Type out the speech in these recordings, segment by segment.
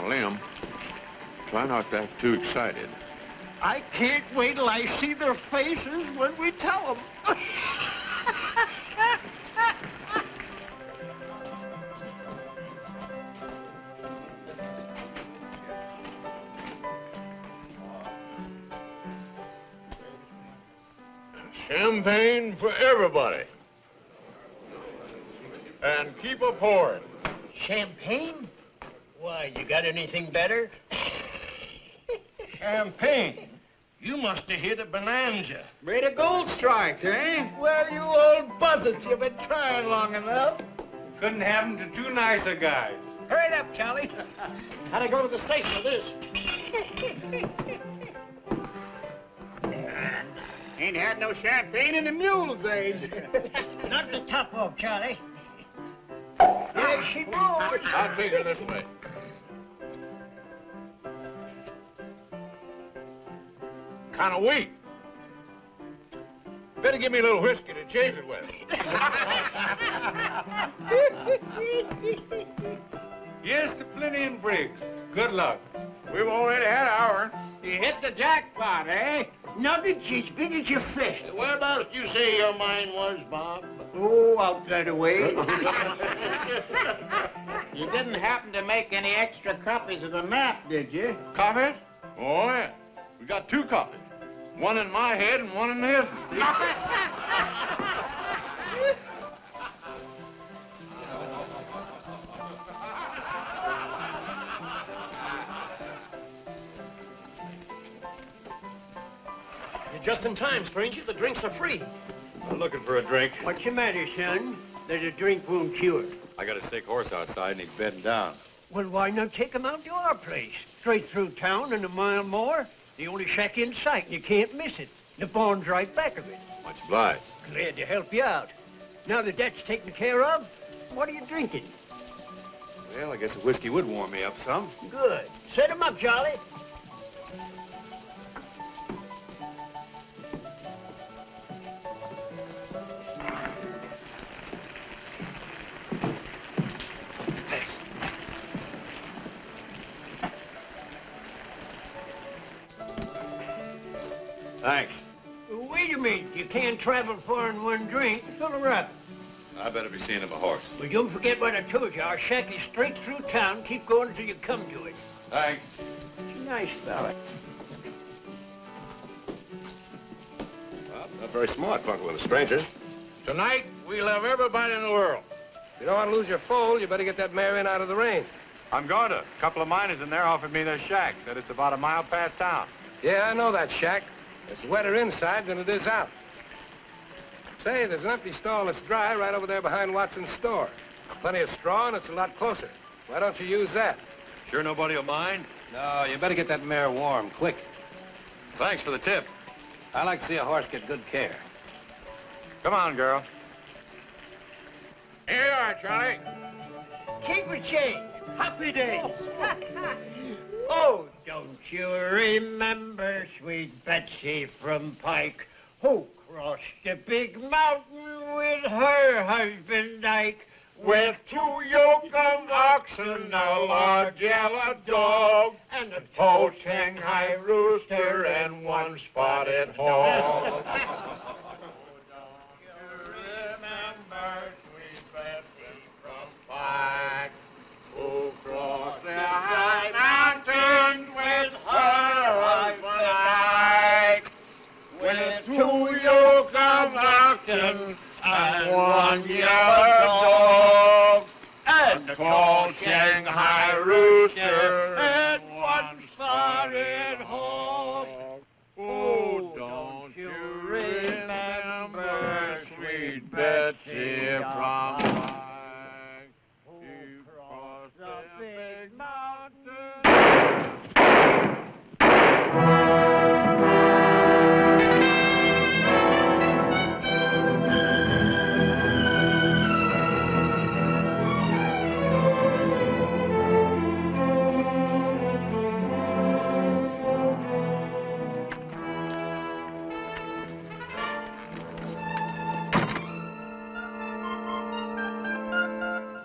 Liam, try not to act too excited. I can't wait till I see their faces when we tell them. Champagne for everybody. And keep a pouring. Champagne? Why, you got anything better? Champagne? You must have hit a bonanza. Made a gold strike, eh? Well, you old buzzards, you've been trying long enough. Couldn't happen to two nicer guys. Hurry it up, Charlie. Had to go to the safe for this. Ain't had no champagne in the mule's age. Not the top off, Charlie. There she goes. I'll take her this way. Kind of weak. Better give me a little whiskey to change it with. Here's to Plenty and Briggs. Good luck. We've already had ours. You hit the jackpot, eh? Nuggets as big as your fist. Whereabouts did you say your mine was, Bob? Oh, out that way. You didn't happen to make any extra copies of the map, did you? Copies? Oh, yeah. We got 2 copies. One in my head and one in his. You're just in time, stranger. The drinks are free. I'm looking for a drink. What's the matter, son? There's a drink won't cure. I got a sick horse outside and he's bedding down. Well, why not take him out to our place? Straight through town and a mile more. The only shack in sight, and you can't miss it. The barn's right back of it. Much obliged. Glad to help you out. Now that that's taken care of, what are you drinking? Well, I guess a whiskey would warm me up some. Good. Set him up, Charlie. Thanks. Wait a minute. You can't travel far in one drink. Fill her up. I better be seeing of a horse. Well, don't forget what I told you. Our shack is straight through town. Keep going until you come to it. Thanks. It's a nice fella. Well, not very smart fucking with a stranger. Tonight, we love everybody in the world. If you don't want to lose your foal, you better get that mare in out of the rain. I'm going to. A couple of miners in there offered me their shack. Said it's about a mile past town. Yeah, I know that shack. It's wetter inside than it is out. Say, there's an empty stall that's dry right over there behind Watson's store. Plenty of straw, and it's a lot closer. Why don't you use that? Sure nobody will mind? No, you better get that mare warm, quick. Thanks for the tip. I like to see a horse get good care. Come on, girl. Here you are, Charlie. Keep a change. Happy days. Oh, don't you remember sweet Betsy from Pike, who crossed the big mountain with her husband Ike, with 2 yoke of oxen, a large yellow dog, and a tall Shanghai rooster, and 1 spotted hog. Remember sweet Betsy from Pike, who crossed the high mountain with her husband Ike, with 2 yoke of oxen and 1 yellow dog, and a tall Shanghai rooster, and 1 spotted hog. Oh, don't you remember sweet Betsy from Pike, who crossed the big mountain?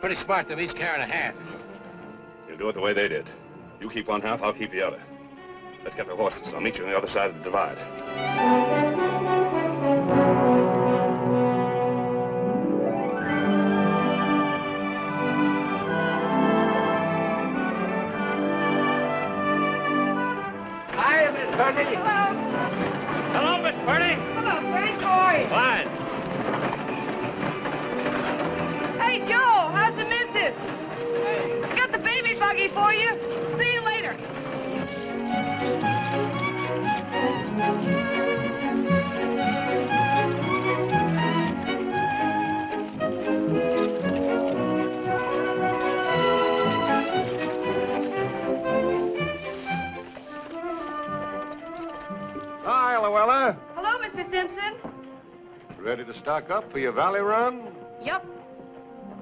Pretty smart to be carrying a hand. You'll do it the way they did. You keep one half, I'll keep the other. Let's get the horses. I'll meet you on the other side of the divide. Hi, Miss Purdy. Hello. Hello, Miss Purdy. Hello, Frank. How are you? Fine. Hey, Joe, how's the missus? Hey. Got the baby buggy for you. See you later. Hi, Luella. Hello, Mr. Simpson. Ready to stock up for your valley run? Yup.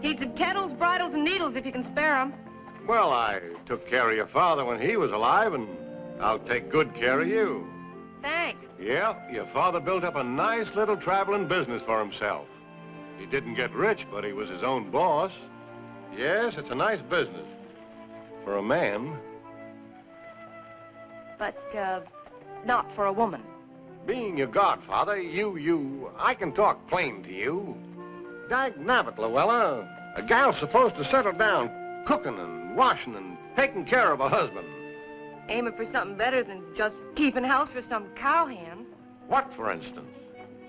Need some kettles, bridles, and needles if you can spare 'em. Well, I took care of your father when he was alive, and I'll take good care of you. Thanks. Yeah, your father built up a nice little traveling business for himself. He didn't get rich, but he was his own boss. Yes, it's a nice business. For a man. But, not for a woman. Being your godfather, I can talk plain to you. Dagnabbit, Luella. A gal's supposed to settle down cooking and washing and taking care of a husband. Aiming for something better than just keeping house for some cowhand. What, for instance?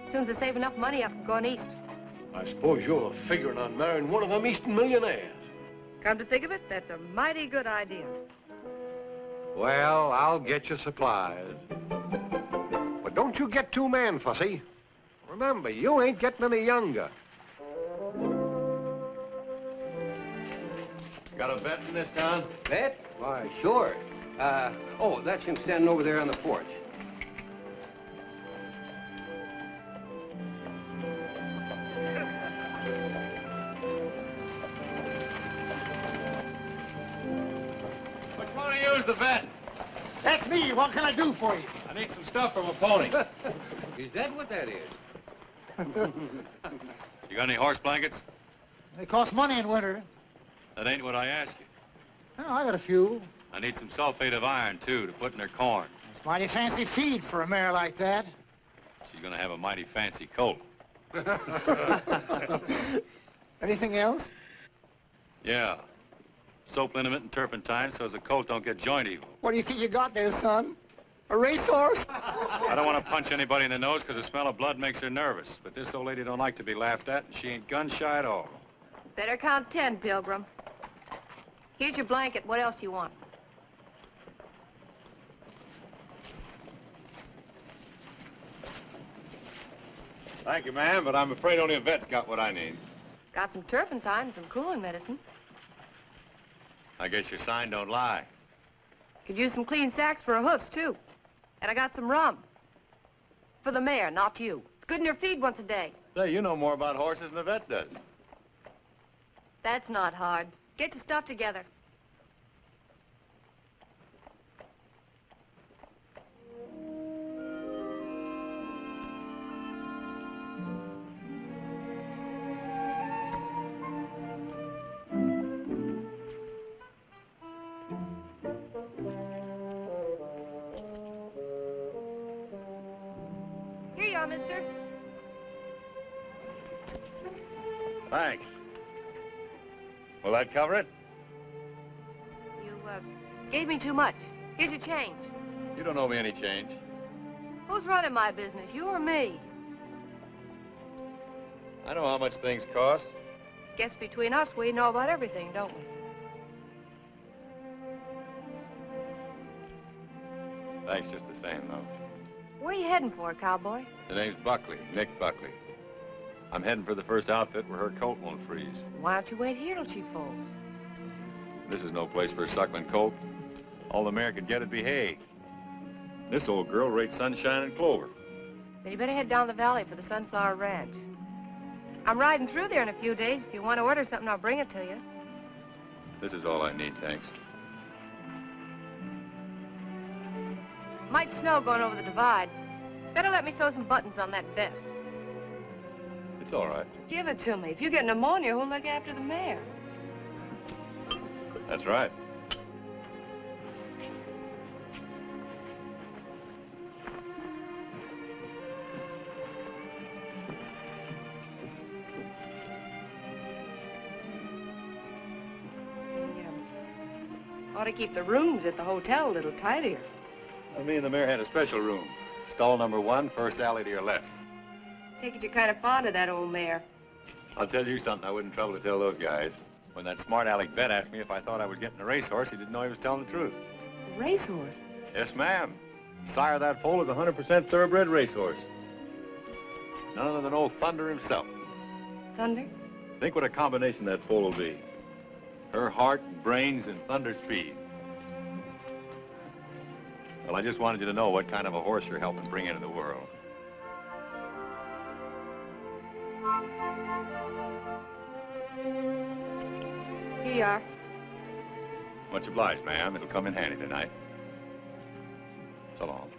As soon as I save enough money, I'm going east. I suppose you're figuring on marrying one of them Eastern millionaires. Come to think of it, that's a mighty good idea. Well, I'll get you supplies. But don't you get too man-fussy. Remember, you ain't getting any younger. Got a bet in this town? Bet? Why, sure. Oh, that's him standing over there on the porch. Which one of you is the vet? That's me. What can I do for you? I need some stuff from a pony. Is that what that is? You got any horse blankets? They cost money in winter. That ain't what I asked you. Oh, I got a few. I need some sulfate of iron, too, to put in her corn. It's mighty fancy feed for a mare like that. She's gonna have a mighty fancy colt. Anything else? Yeah. Soap liniment and turpentine so as the colt don't get joint evil. What do you think you got there, son? A racehorse? I don't want to punch anybody in the nose because the smell of blood makes her nervous. But this old lady don't like to be laughed at, and she ain't gun shy at all. Better count 10, Pilgrim. Here's your blanket. What else do you want? Thank you, ma'am, but I'm afraid only a vet's got what I need. Got some turpentine and some cooling medicine. I guess your sign don't lie. Could use some clean sacks for her hoofs, too. And I got some rum. For the mare, not you. It's good in your feed once a day. Say, you know more about horses than the vet does. That's not hard. Get your stuff together. Here you are, mister. Thanks. Will that cover it? You, gave me too much. Here's your change. You don't owe me any change. Who's running my business, you or me? I know how much things cost. Guess between us, we know about everything, don't we? Thanks just the same, though. Where are you heading for, cowboy? The name's Buckley, Nick Buckley. I'm heading for the first outfit where her colt won't freeze. Why don't you wait here till she folds? This is no place for a suckling colt. All the mare could get would be hay. This old girl rates sunshine and clover. Then you better head down the valley for the Sunflower Ranch. I'm riding through there in a few days. If you want to order something, I'll bring it to you. This is all I need, thanks. Might snow going over the divide. Better let me sew some buttons on that vest. It's all right. Give it to me. If you get pneumonia, who'll look after the mare? That's right. Ought to keep the rooms at the hotel a little tidier. Well, me and the mayor had a special room. Stall number 1, first alley to your left. Take it you're kind of fond of that old mare. I'll tell you something I wouldn't trouble to tell those guys. When that smart aleck vet asked me if I thought I was getting a racehorse, he didn't know he was telling the truth. A racehorse? Yes, ma'am. Sire of that foal is a 100% thoroughbred racehorse. None other than old Thunder himself. Thunder? Think what a combination that foal will be. Her heart, brains, and Thunder's speed. Well, I just wanted you to know what kind of a horse you're helping bring into the world. Here you are. Much obliged, ma'am. It'll come in handy tonight. So long.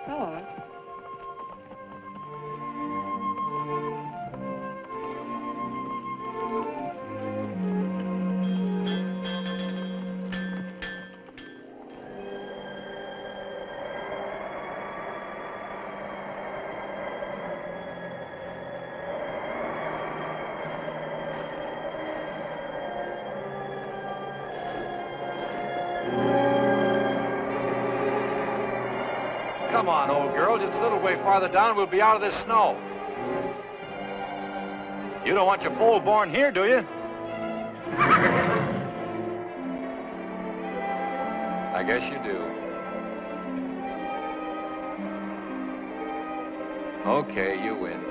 So long. Come on, old girl. Just a little way farther down, we'll be out of this snow. You don't want your foal born here, do you? I guess you do. Okay, you win.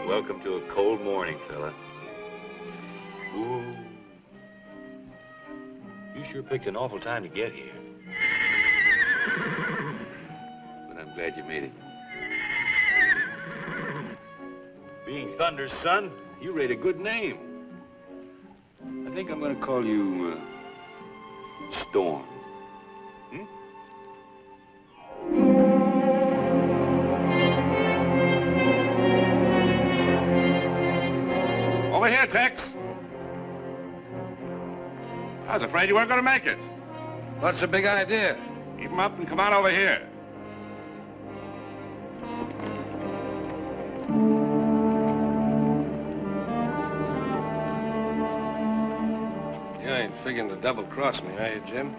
Welcome to a cold morning, fella. Ooh. You sure picked an awful time to get here. But I'm glad you made it. Being Thunder's son, you rate a good name. I think I'm gonna call you, Storm. Hmm? Over here, Tex. I was afraid you weren't going to make it. What's the big idea? Keep him up and come on over here. You ain't figuring to double-cross me, are you, Jim?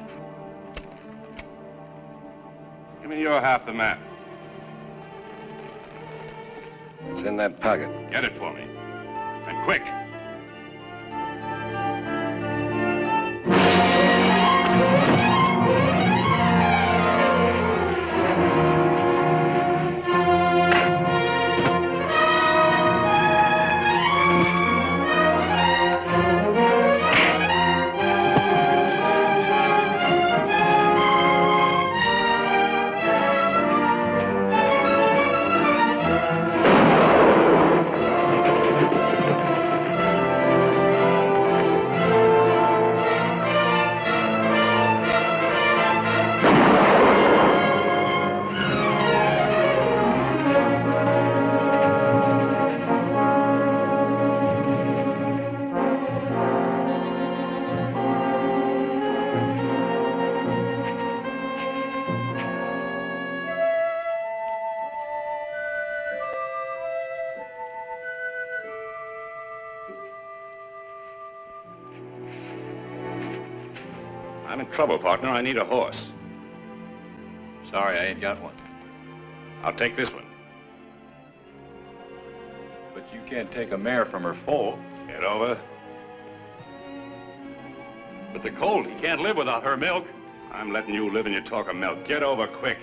Give me your half the map. It's in that pocket. Get it for me. And quick. I'm in trouble, partner. I need a horse. Sorry, I ain't got one. I'll take this one. But you can't take a mare from her foal. Get over. But the colt, he can't live without her milk. I'm letting you live and you talk of milk. Get over quick.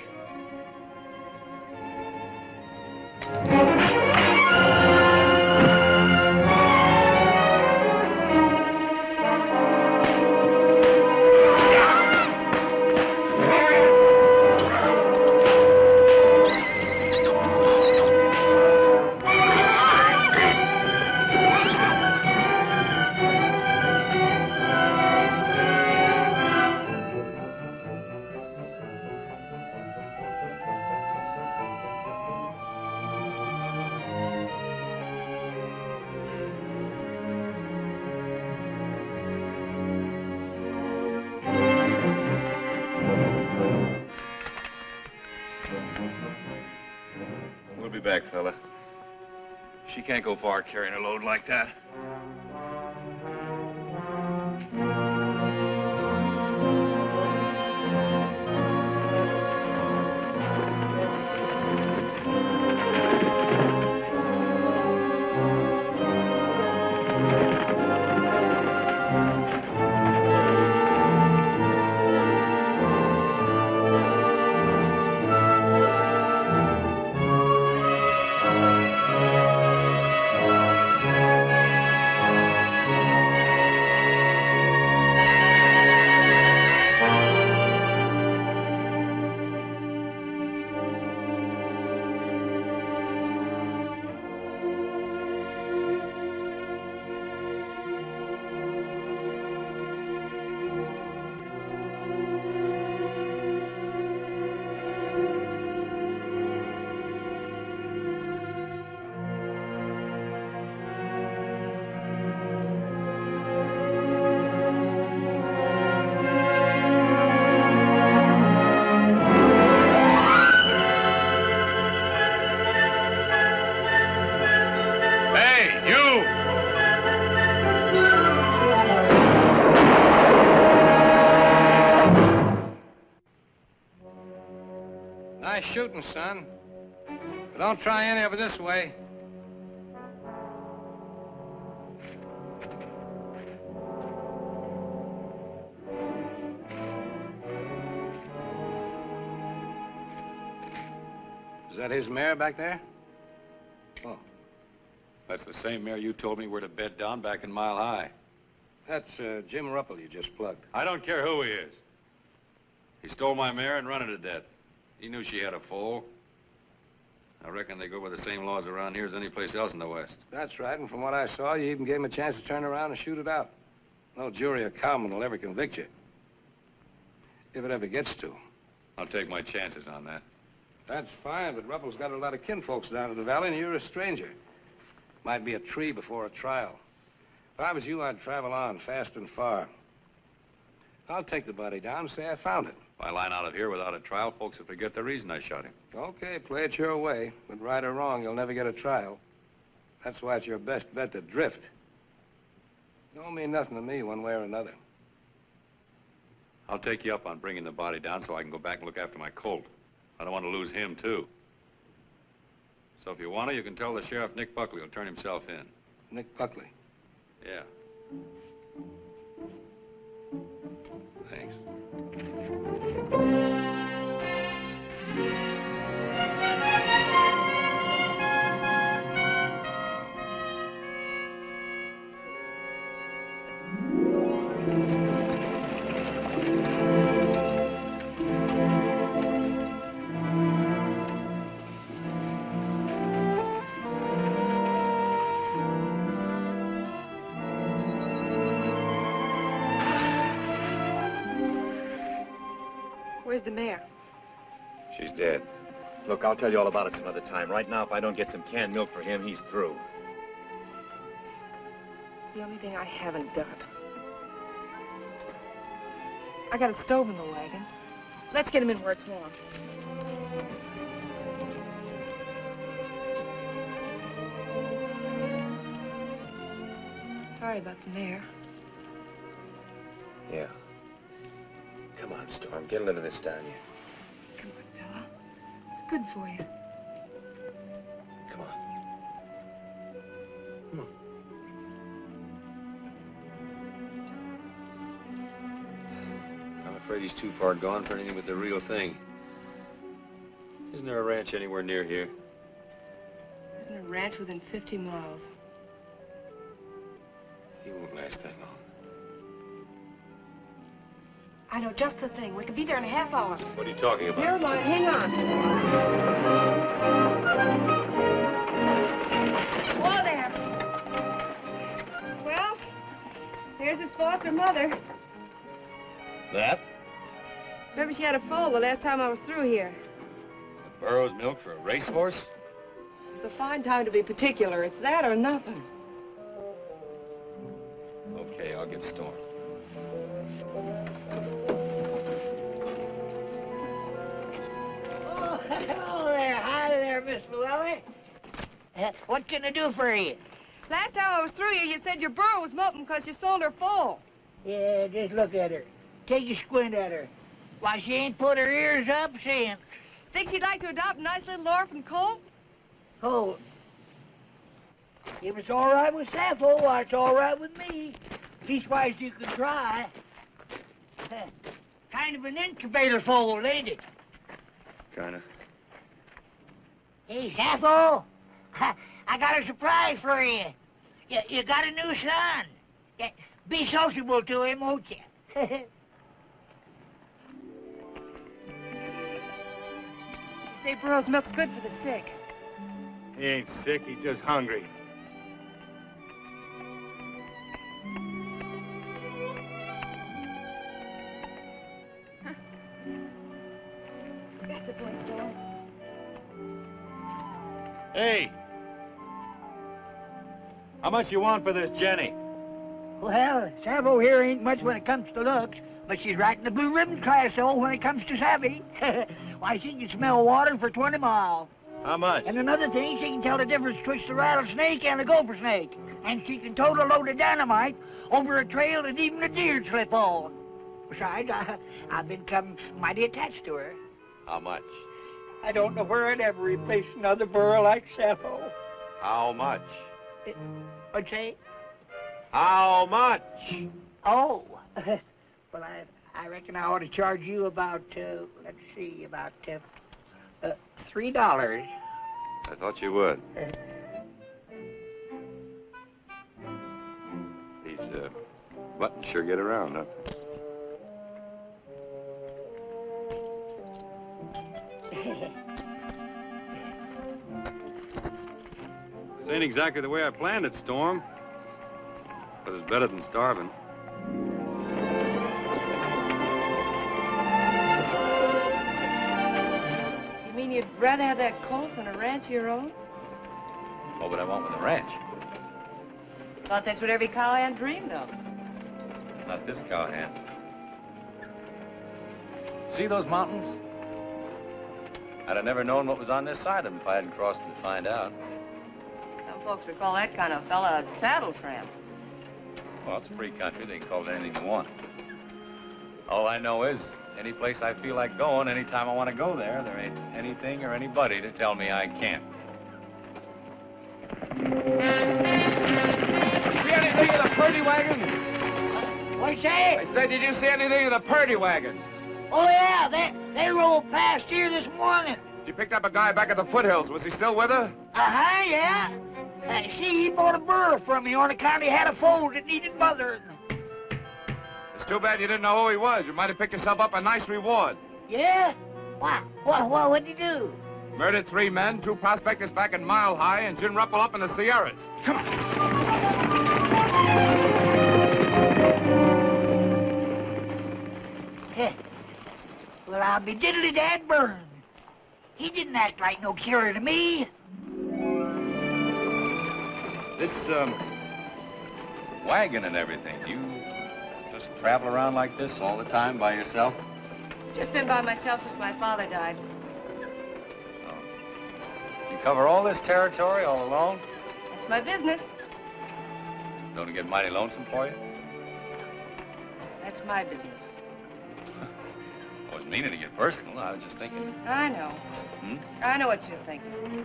back, fella. She can't go far carrying a load like that. Nice shooting, son. But don't try any of it this way. Is that his mare back there? Oh. That's the same mare you told me were to bed down back in Mile High. That's Jim Ruppel you just plugged. I don't care who he is. He stole my mare and run her to death. He knew she had a foal. I reckon they go by the same laws around here as any place else in the West. That's right, and from what I saw, you even gave him a chance to turn around and shoot it out. No jury or cowman will ever convict you. If it ever gets to. I'll take my chances on that. That's fine, but Ruppel's got a lot of kinfolks down in the valley, and you're a stranger. Might be a tree before a trial. If I was you, I'd travel on, fast and far. I'll take the body down and say I found it. If I line out of here without a trial, folks will forget the reason I shot him. Okay, play it your way. But right or wrong, you'll never get a trial. That's why it's your best bet to drift. Don't mean nothing to me one way or another. I'll take you up on bringing the body down so I can go back and look after my colt. I don't want to lose him, too. So if you want to, you can tell the sheriff Nick Buckley will turn himself in. Nick Buckley? Yeah. Thanks. Where's the mare? She's dead. Look, I'll tell you all about it some other time. Right now, if I don't get some canned milk for him, he's through. It's the only thing I haven't got. I got a stove in the wagon. Let's get him in where it's warm. Sorry about the mare. Yeah. Come on, Storm. Get a little of this down you. Come on, fella. It's good for you. Come on. Come on. I'm afraid he's too far gone for anything but the real thing. Isn't there a ranch anywhere near here? There's a ranch within 50 miles. He won't last that long. I know just the thing. We could be there in a half hour. What are you talking about? Never mind. Hang on. Whoa there. Well, here's his foster mother. That? Remember she had a foal the last time I was through here. A burro's milk for a racehorse? It's a fine time to be particular. It's that or nothing. Okay, I'll get Storm. Oh, hello there. Hi there, Miss Llewellyn. What can I do for you? Last time I was through you said your burro was molting because you sold her full. Yeah, just look at her. Take a squint at her. Why, she ain't put her ears up since. Think she'd like to adopt a nice little orphan colt? Oh. If it's all right with Sappho, why, it's all right with me. Leastwise, you can try. Kind of an incubator foal, ain't it? Kinda. Hey, Sappho, I got a surprise for you. You got a new son. Yeah, be sociable to him, won't you? You say burro's milk's good for the sick. He ain't sick, he's just hungry. That's a boy, Storm. Hey! How much you want for this Jenny? Well, Sappho here ain't much when it comes to looks, but she's right in the blue ribbon class, though, when it comes to savvy. Why, she can smell water for 20 miles. How much? And another thing, she can tell the difference betwixt a rattlesnake and a gopher snake. And she can tote a load of dynamite over a trail that even a deer'd slip on. Besides, I've become mighty attached to her. How much? I don't know where I'd ever replace another burro like Sappho. How much? What'd you say? How much? Oh, well, I reckon I ought to charge you about, let's see, about $3. I thought you would. These buttons sure get around, huh? This ain't exactly the way I planned it, Storm. But it's better than starving. You mean you'd rather have that colt than a ranch of your own? What would I want with a ranch? Thought that's what every cowhand dreamed of. Not this cowhand. See those mountains? I'd have never known what was on this side of them if I hadn't crossed to find out. Some folks would call that kind of fella a saddle tramp. Well, it's a free country. They can call it anything they want. All I know is, any place I feel like going, anytime I want to go there, there ain't anything or anybody to tell me I can't. See anything of the Purdy wagon? What'd you say? I said, did you see anything of the Purdy wagon? Oh, yeah, they rolled past here this morning. She picked up a guy back at the foothills. Was he still with her? Uh-huh, yeah. See, he bought a burro from me on account he had a foal that needed mothering. It's too bad you didn't know who he was. You might have picked yourself up a nice reward. Yeah? What'd he do? Murdered 3 men, 2 prospectors back in Mile High, and Jim Ruppel up in the Sierras. Come on. Well, I'll be diddly-dad burned. He didn't act like no killer to me. This, wagon and everything, you just travel around like this all the time by yourself? Just been by myself since my father died. You cover all this territory all alone? That's my business. Don't it get mighty lonesome for you? That's my business. I wasn't meaning to get personal. I was just thinking. I know. Hmm? I know what you're thinking.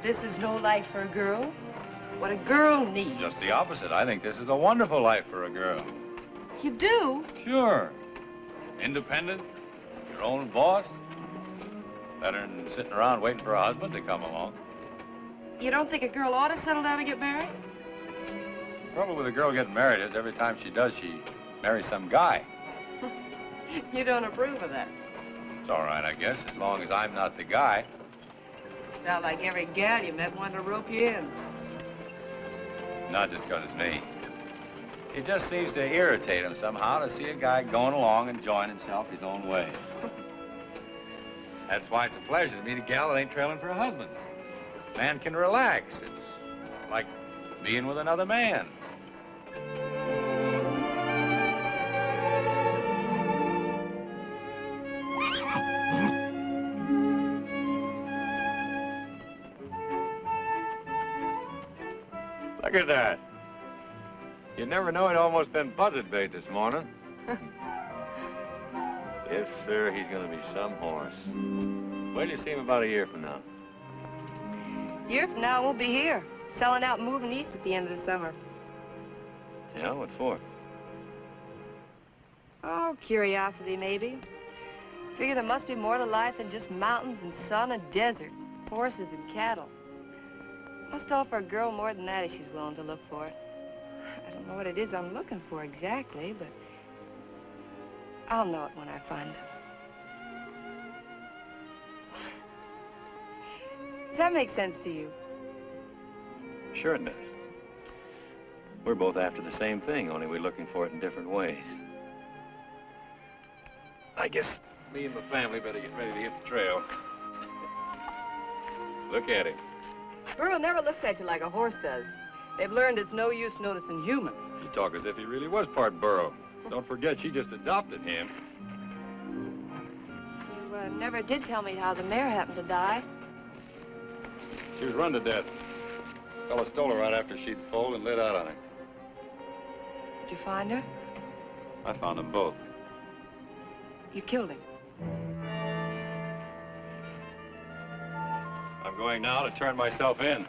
This is no life for a girl. What a girl needs. Just the opposite. I think this is a wonderful life for a girl. You do? Sure. Independent, your own boss. Better than sitting around waiting for a husband to come along. You don't think a girl ought to settle down and get married? The trouble with a girl getting married is every time she does, she marries some guy. You don't approve of that. It's all right, I guess, as long as I'm not the guy. Sound like every gal you met wanted to rope you in. Not just because it's me. It just seems to irritate him somehow to see a guy going along enjoying himself his own way. That's why it's a pleasure to meet a gal that ain't trailing for a husband. Man can relax. It's like being with another man. Look at that. You never know, he'd almost been buzzard bait this morning. Yes, sir, he's gonna be some horse. Wait till you see him about a year from now. A year from now, I won't be here. Selling out and moving east at the end of the summer. Yeah, what for? Oh, curiosity, maybe. Figure there must be more to life than just mountains and sun and desert, horses and cattle. Must offer a girl more than that if she's willing to look for it. I don't know what it is I'm looking for exactly, but I'll know it when I find it. Does that make sense to you? Sure it does. We're both after the same thing, only we're looking for it in different ways. I guess me and my family better get ready to hit the trail. Look at him. Burro never looks at you like a horse does. They've learned it's no use noticing humans. You talk as if he really was part burro. Don't forget, she just adopted him. You never did tell me how the mare happened to die. She was run to death. Fella stole her right after she'd foaled and lit out on her. Did you find her? I found them both. You killed him. I'm going now to turn myself in.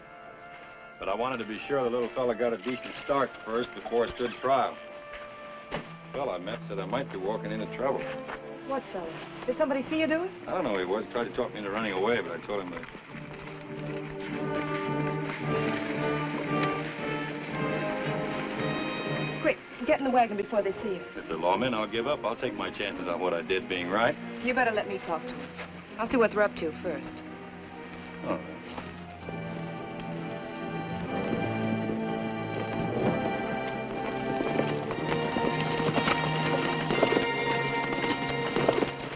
But I wanted to be sure the little fella got a decent start first before I stood trial. The fella I met said I might be walking into trouble. What fella? Did somebody see you do it? I don't know who he was. Tried to talk me into running away, but I told him that. Quick, get in the wagon before they see you. If they're lawmen, I'll give up. I'll take my chances on what I did being right. You better let me talk to them. I'll see what they're up to first. All right.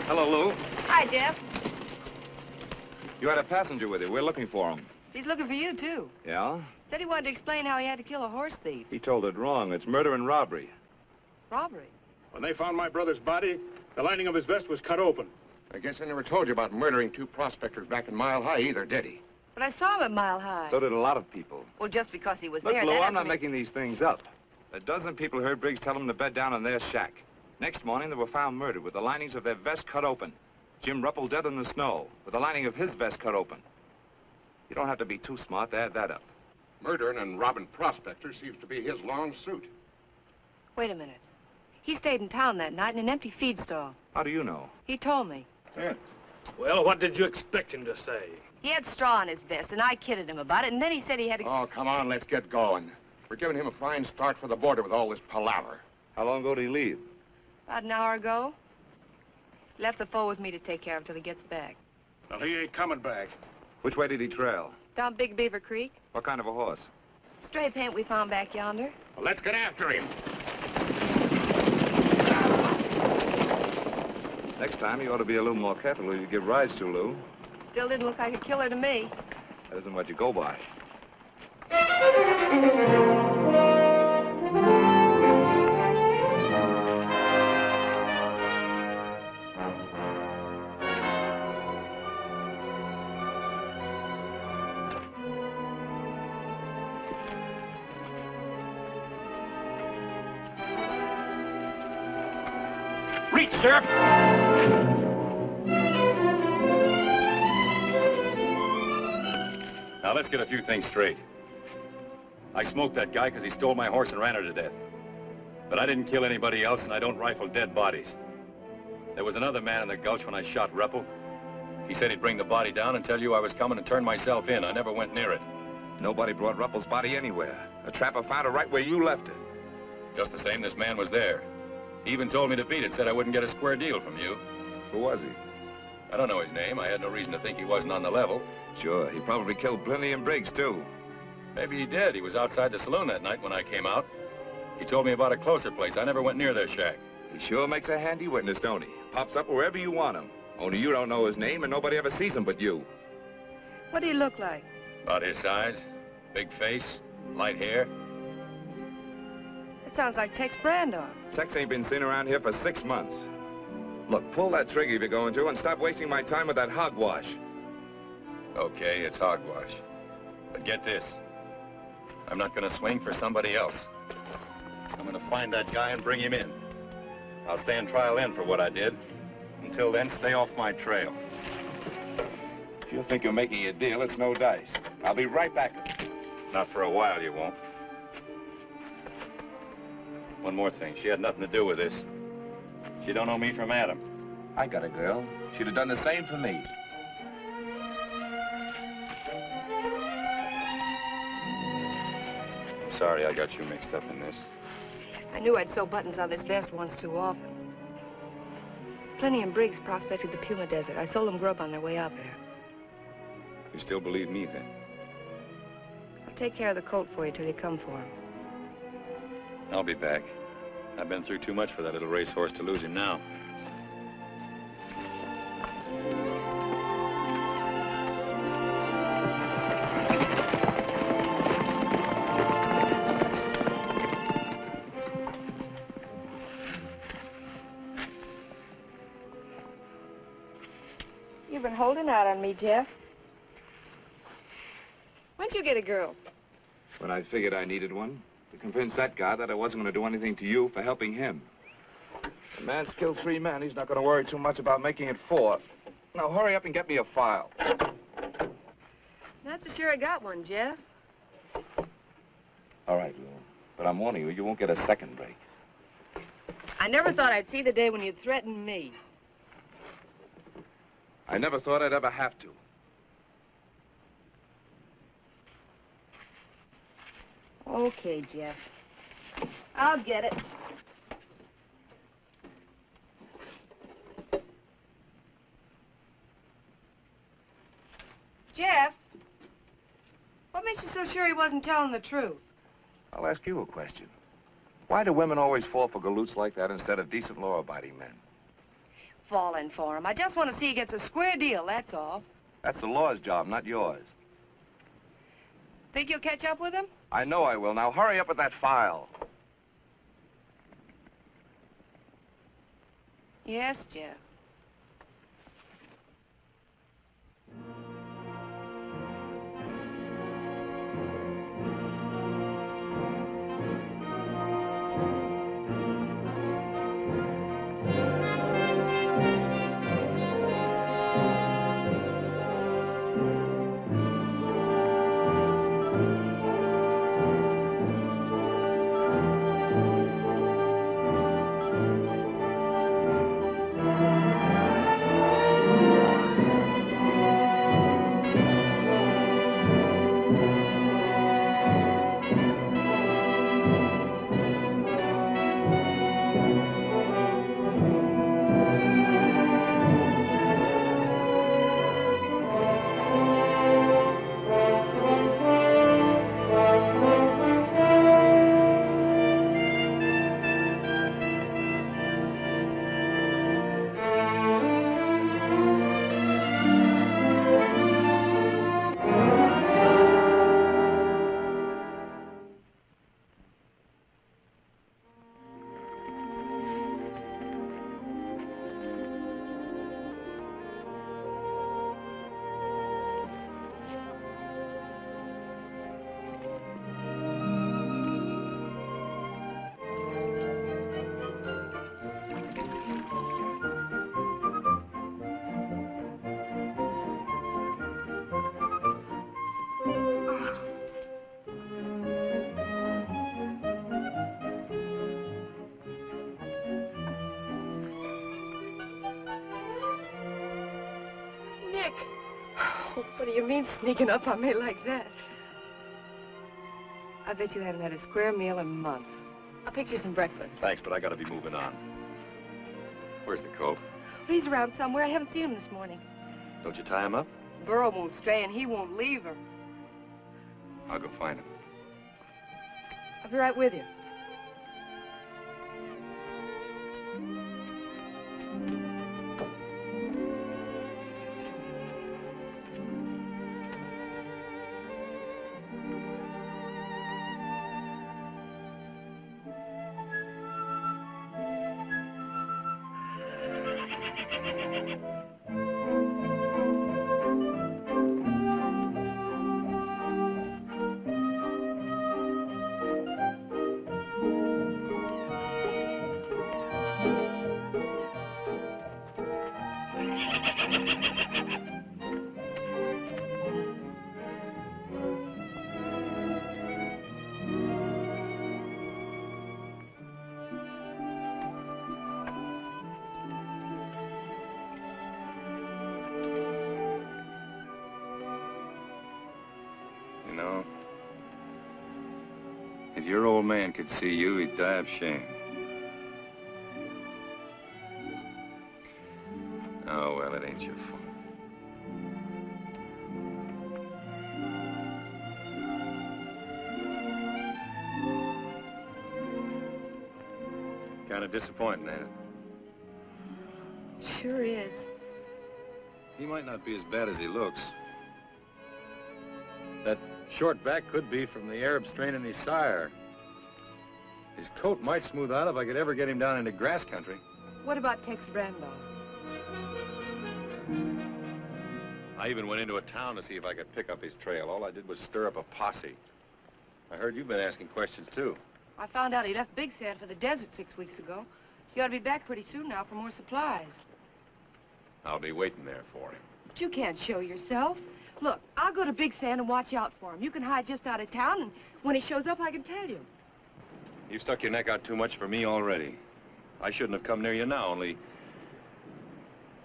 Hello, Lou. Hi, Jeff. You had a passenger with you. We're looking for him. He's looking for you, too. Yeah? Said he wanted to explain how he had to kill a horse thief. He told it wrong. It's murder and robbery. Robbery? When they found my brother's body, the lining of his vest was cut open. I guess I never told you about murdering two prospectors back in Mile High either, did he? But I saw him at Mile High. So did a lot of people. Well, just because he was Look, there, Lou, that I'm not doesn't mean- making these things up. A dozen people heard Briggs tell them to bed down in their shack. Next morning, they were found murdered with the linings of their vest cut open. Jim Ruppel dead in the snow, with the lining of his vest cut open. You don't have to be too smart to add that up. Murdering and robbing prospectors seems to be his long suit. Wait a minute. He stayed in town that night in an empty feed stall. How do you know? He told me. Yeah. Well, what did you expect him to say? He had straw in his vest, and I kidded him about it, and then he said he had to... Oh, come on, let's get going. We're giving him a fine start for the border with all this palaver. How long ago did he leave? About an hour ago. Left the foal with me to take care of till he gets back. Well, he ain't coming back. Which way did he trail? Down Big Beaver Creek. What kind of a horse? Stray pant we found back yonder. Well, let's get after him. Next time, you ought to be a little more careful who you give rides to, Lou. Still didn't look like a killer to me. That isn't what you go by. Reach, sir! Now, let's get a few things straight. I smoked that guy because he stole my horse and ran her to death. But I didn't kill anybody else, and I don't rifle dead bodies. There was another man in the gulch when I shot Ruppel. He said he'd bring the body down and tell you I was coming and turn myself in. I never went near it. Nobody brought Ruppel's body anywhere. A trapper found it right where you left it. Just the same, this man was there. He even told me to beat it, said I wouldn't get a square deal from you. Who was he? I don't know his name. I had no reason to think he wasn't on the level. Sure, he probably killed Plenty and Briggs, too. Maybe he did. He was outside the saloon that night when I came out. He told me about a closer place. I never went near their shack. He sure makes a handy witness, don't he? Pops up wherever you want him. Only you don't know his name and nobody ever sees him but you. What do he look like? About his size. Big face, light hair. It sounds like Tex Brandon. Tex ain't been seen around here for 6 months. Look, pull that trigger if you're going to and stop wasting my time with that hogwash. Okay, it's hogwash. But get this. I'm not gonna swing for somebody else. I'm gonna find that guy and bring him in. I'll stand trial in for what I did. Until then, stay off my trail. If you think you're making a deal, it's no dice. I'll be right back. Not for a while, you won't. One more thing. She had nothing to do with this. She don't know me from Adam. I got a girl. She'd have done the same for me. I'm sorry I got you mixed up in this. I knew I'd sew buttons on this vest once too often. Plenty and Briggs prospected the Puma Desert. I sold them grub on their way out there. You still believe me, then? I'll take care of the coat for you till you come for him. I'll be back. I've been through too much for that little racehorse to lose him now. You've been holding out on me, Jeff. When'd you get a girl? When I figured I needed one, to convince that guy that I wasn't going to do anything to you for helping him. The man's killed 3 men. He's not going to worry too much about making it 4. Now, hurry up and get me a file. Not so sure I got one, Jeff. All right, Lou. But I'm warning you, you won't get a second break. I never thought I'd see the day when you'd threaten me. I never thought I'd ever have to. Okay, Jeff. I'll get it. Jeff, what makes you so sure he wasn't telling the truth? I'll ask you a question. Why do women always fall for galoots like that instead of decent, law-abiding men? Falling for him. I just want to see he gets a square deal, that's all. That's the law's job, not yours. Think you'll catch up with him? I know I will. Now hurry up with that file. Yes, Jeff. Nick! Oh, what do you mean sneaking up on me like that? I bet you haven't had a square meal in months. I'll pick you some breakfast. Thanks, but I gotta be moving on. Where's the coat? He's around somewhere. I haven't seen him this morning. Don't you tie him up? Burrow won't stray and he won't leave her. I'll go find him. I'll be right with you. know. If your old man could see you, he'd die of shame. Oh, well, it ain't your fault. Kind of disappointing, ain't it? Sure is. He might not be as bad as he looks. That short back could be from the Arab strain in his sire. His coat might smooth out if I could ever get him down into grass country. What about Tex Brando? I even went into a town to see if I could pick up his trail. All I did was stir up a posse. I heard you've been asking questions, too. I found out he left Big Sand for the desert 6 weeks ago. He ought to be back pretty soon now for more supplies. I'll be waiting there for him. But you can't show yourself. Look, I'll go to Big Sand and watch out for him. You can hide just out of town, and when he shows up, I can tell you. You've stuck your neck out too much for me already. I shouldn't have come near you now, only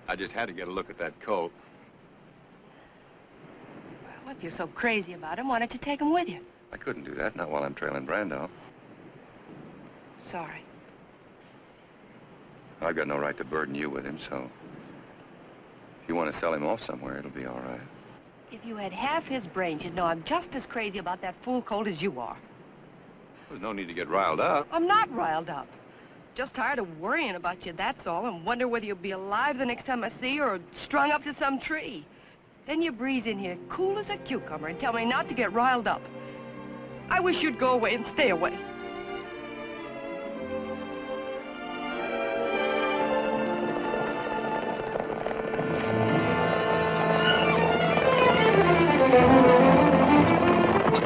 I just had to get a look at that coat. Well, if you're so crazy about him, why don't you take him with you? I couldn't do that, not while I'm trailing Brando. Sorry. I've got no right to burden you with him, so if you want to sell him off somewhere, it'll be all right. If you had half his brains, you'd know I'm just as crazy about that fool colt as you are. There's no need to get riled up. I'm not riled up. Just tired of worrying about you, that's all, and wonder whether you'll be alive the next time I see you or strung up to some tree. Then you breeze in here cool as a cucumber and tell me not to get riled up. I wish you'd go away and stay away.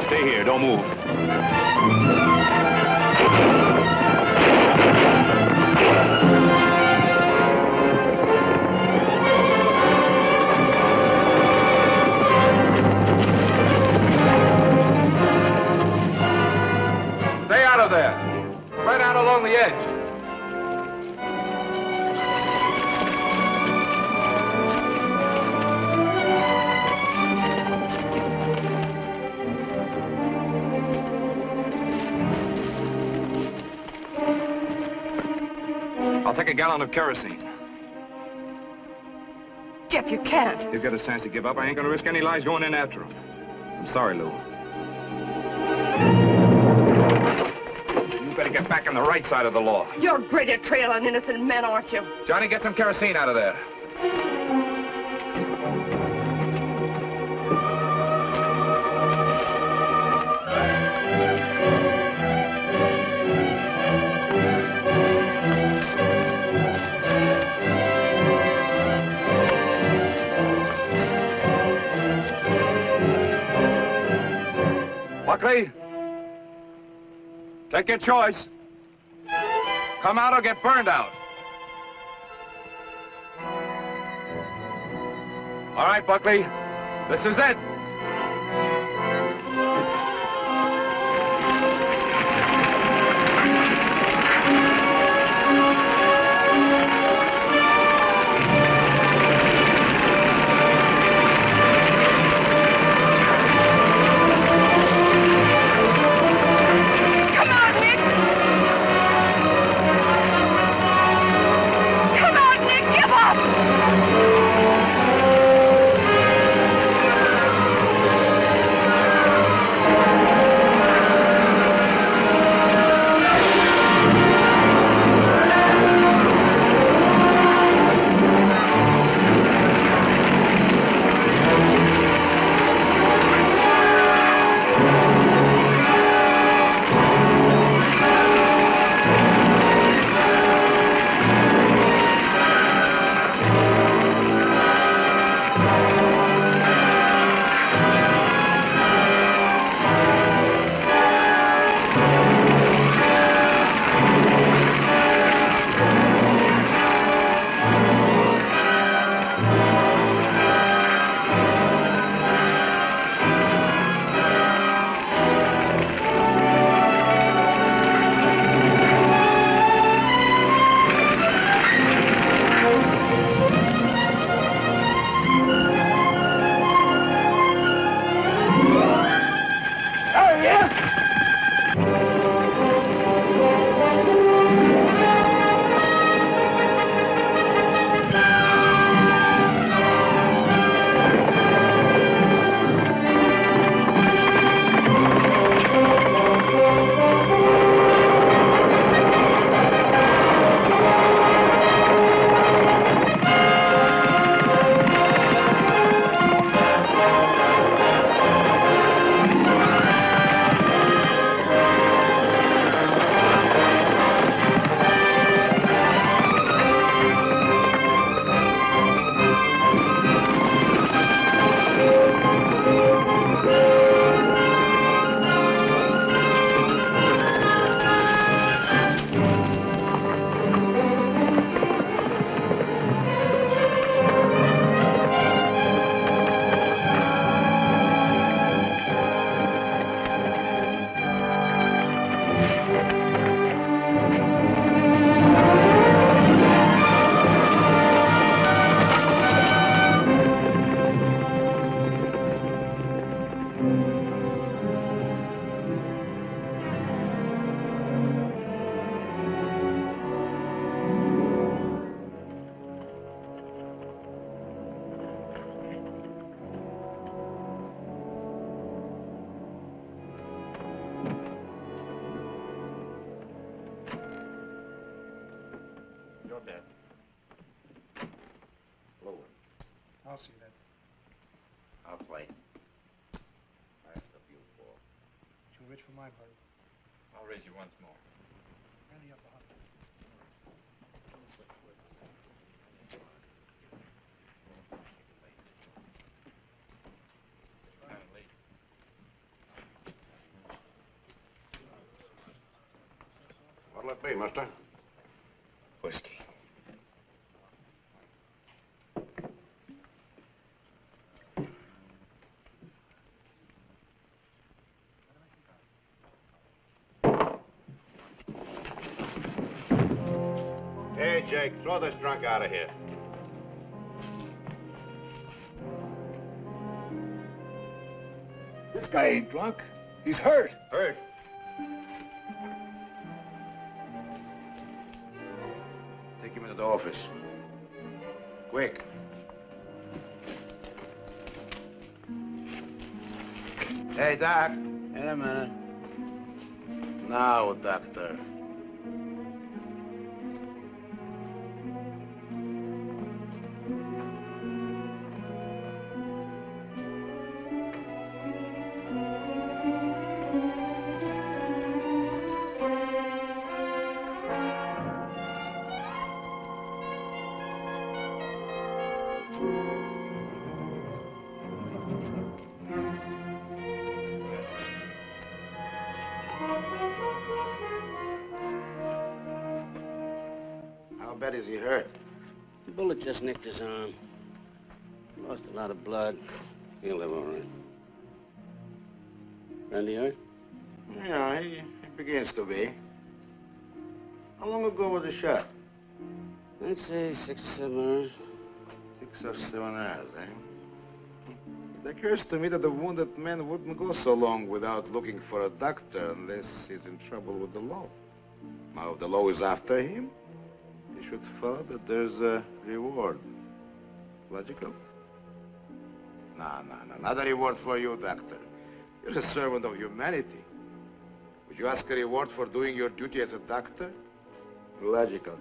Stay here, don't move. Stay out of there. Right out along the edge. I'll take a gallon of kerosene. Jeff, you can't. You get a chance to give up, I ain't gonna risk any lives going in after him. I'm sorry, Lou. You better get back on the right side of the law. You're great at trailing innocent men, aren't you? Johnny, get some kerosene out of there. Buckley, take your choice. Come out or get burned out. All right, Buckley, this is it. I'll see that. I'll play. That's the view ball. Too rich for my blood. I'll raise you once more. Handy up the hunt. What'll it be, mister? Whiskey. Hey, Jake, throw this drunk out of here. This guy ain't drunk. He's hurt. Hurt? Take him into the office. Quick. Hey, Doc. Wait a minute. Now, doctor. How bad is he hurt? The bullet just nicked his arm. Lost a lot of blood. He'll live all right. Randy hurt? Yeah, he begins to be. How long ago was the shot? I'd say 6 or 7 hours. 6 or 7 hours, eh? It occurs to me that the wounded man wouldn't go so long without looking for a doctor unless he's in trouble with the law. Now, if the law is after him, he should follow that there's a reward. Logical? No, not a reward for you, doctor. You're a servant of humanity. Would you ask a reward for doing your duty as a doctor? Logical.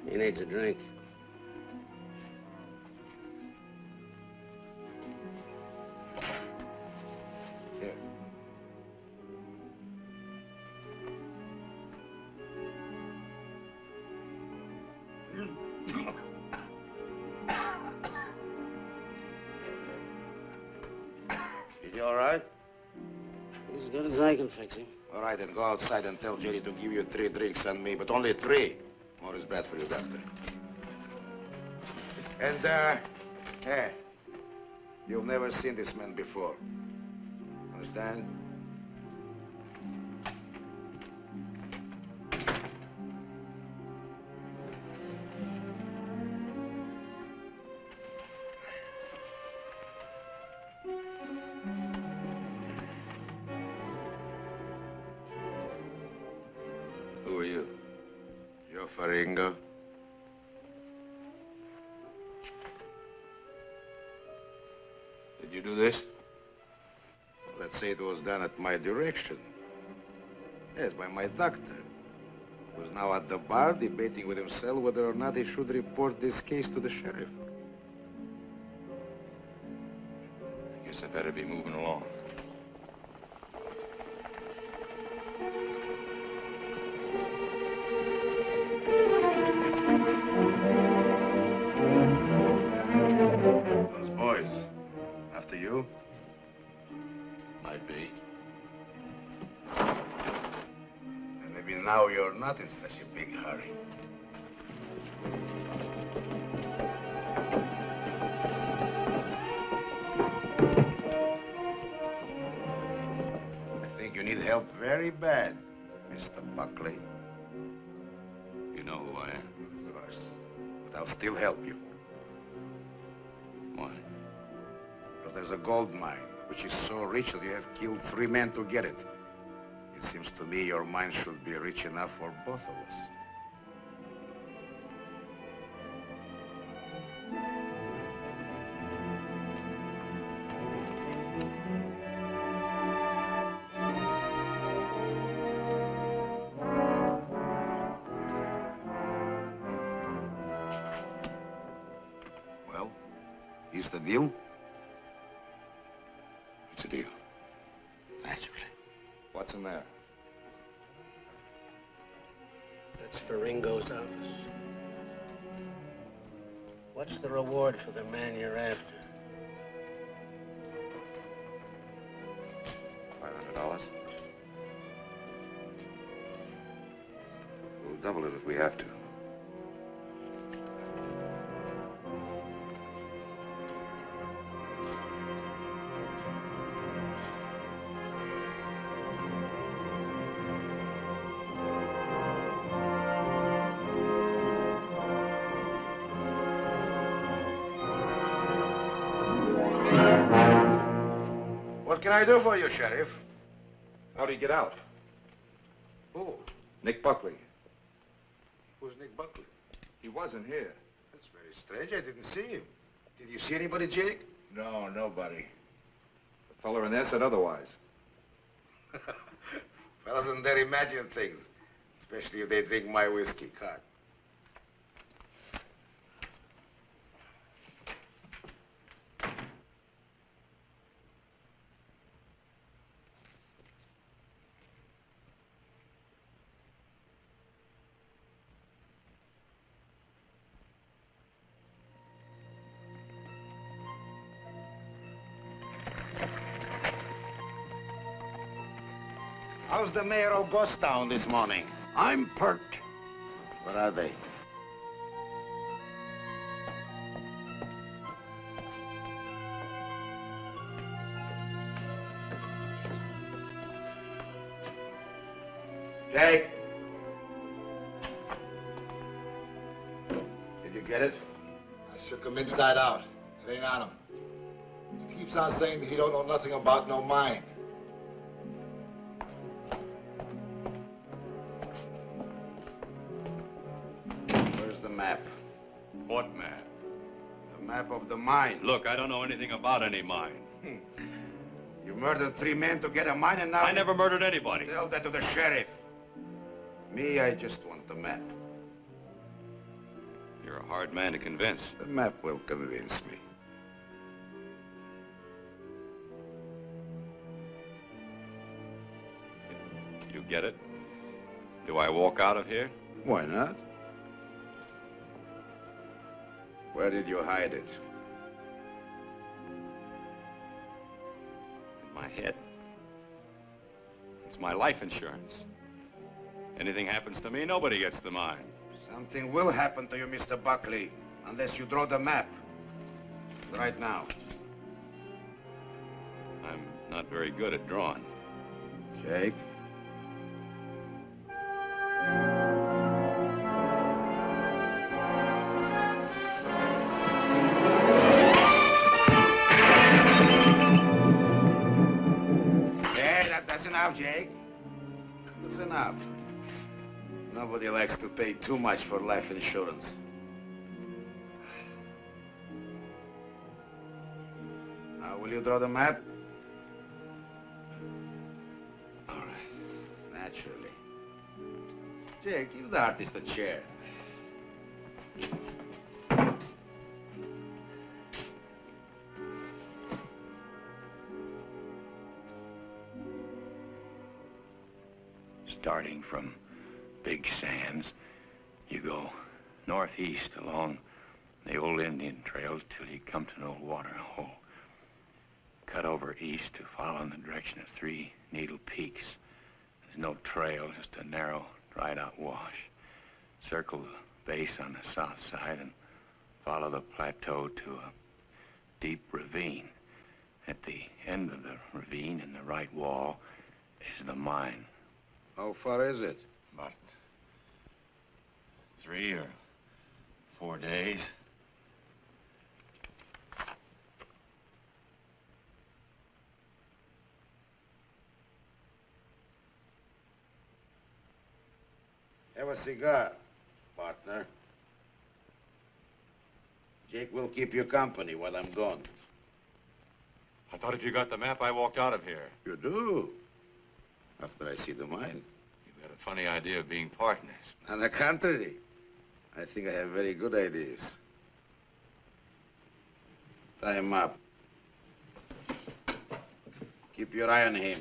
He needs a drink. Here. Is he all right? He's as good as I can fix him. All right, then go outside and tell Jerry to give you 3 drinks on me, but only 3. More is bad for you, doctor. And, hey, you've never seen this man before. Understand? Who are you? Joe Faringo. Did you do this? Let's say it was done at my direction. Yes, by my doctor, who's now at the bar debating with himself whether or not he should report this case to the sheriff. I guess I better be moving along. Those boys, after you? Might be. And maybe now you're not in such a big hurry. I think you need help very bad, Mr. Buckley. You know who I am. Of course. But I'll still help you. Why? But there's a gold mine, which is so rich that you have killed 3 men to get it. It seems to me your mine should be rich enough for both of us. Just a deal? It's a deal. Naturally. What's in there? That's for Ringo's office. What's the reward for the man you're after? $500. We'll double it if we have to. What can I do for you, Sheriff? How'd he get out? Who? Nick Buckley. Who's Nick Buckley? He wasn't here. That's very strange. I didn't see him. Did you see anybody, Jake? No, nobody. The feller in there said otherwise. Fellas in there imagine things, especially if they drink my whiskey. Cart. How's the mayor of Ghostown this morning? I'm perked. Where are they? Jake! Did you get it? I shook him inside out. It ain't on him. He keeps on saying he don't know nothing about no mine. Where's the map? What map? The map of the mine. Look, I don't know anything about any mine. You murdered 3 men to get a mine and now... I never murdered anybody. Tell that to the sheriff. Me, I just want the map. You're a hard man to convince. The map will convince me. You get it? Do I walk out of here? Why not? Where did you hide it? In my head. It's my life insurance. Anything happens to me, nobody gets the mine. Something will happen to you, Mr. Buckley, unless you draw the map. Right now. I'm not very good at drawing. Jake? That's enough, Jake. That's enough. Nobody likes to pay too much for life insurance. Now, will you draw the map? All right. Naturally. Jake, give the artist a chair. Starting from Big Sands, you go northeast along the old Indian trails till you come to an old water hole. Cut over east to follow in the direction of 3 Needle Peaks. There's no trail, just a narrow, dried-out wash. Circle the base on the south side and follow the plateau to a deep ravine. At the end of the ravine, in the right wall, is the mine. How far is it? About 3 or 4 days. Have a cigar, partner. Jake will keep you company while I'm gone. I thought if you got the map, I walked out of here. You do? After I see the mine? You've got a funny idea of being partners. On the contrary, I think I have very good ideas. Tie him up. Keep your eye on him.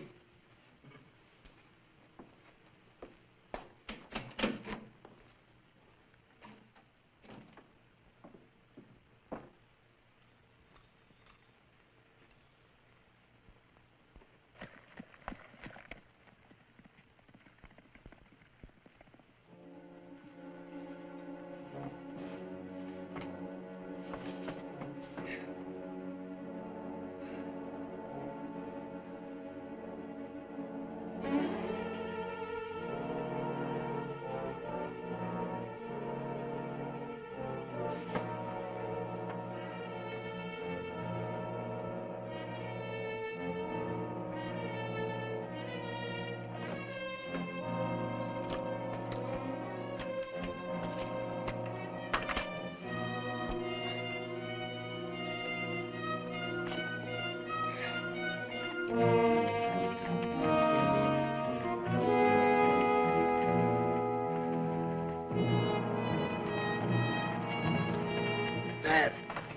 Dad,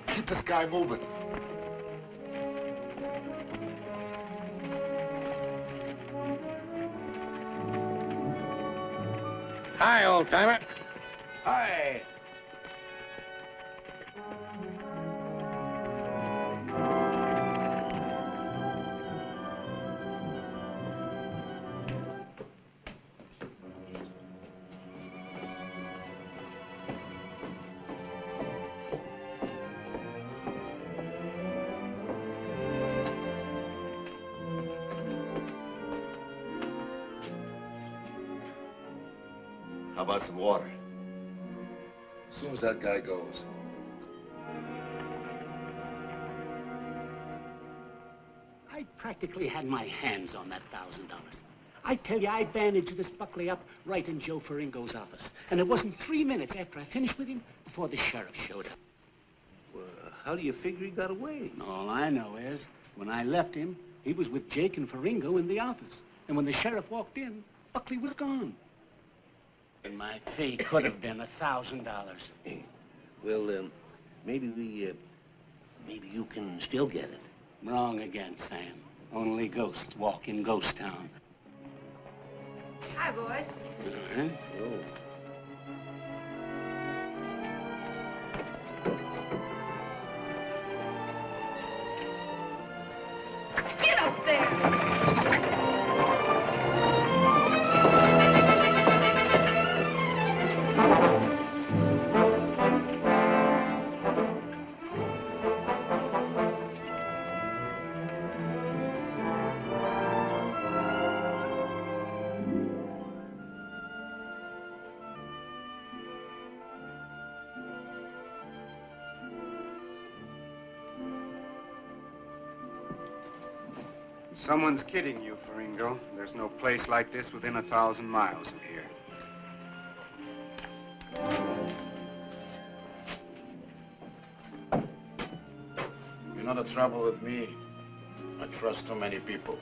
keep this guy moving. Hi, old-timer. Hi. How about some water? As soon as that guy goes. I practically had my hands on that $1,000. I tell you, I bandaged this Buckley up right in Joe Faringo's office. And it wasn't 3 minutes after I finished with him before the sheriff showed up. Well, how do you figure he got away? All I know is, when I left him, he was with Jake and Faringo in the office. And when the sheriff walked in, Buckley was gone. And my fee could have been $1,000. Well, maybe you can still get it. Wrong again, Sam. Only ghosts walk in Ghost Town. Hi, boys. Uh-huh. Oh. Get up there! Someone's kidding you, Faringo. There's no place like this within 1,000 miles of here. You know the trouble with me? I trust too many people.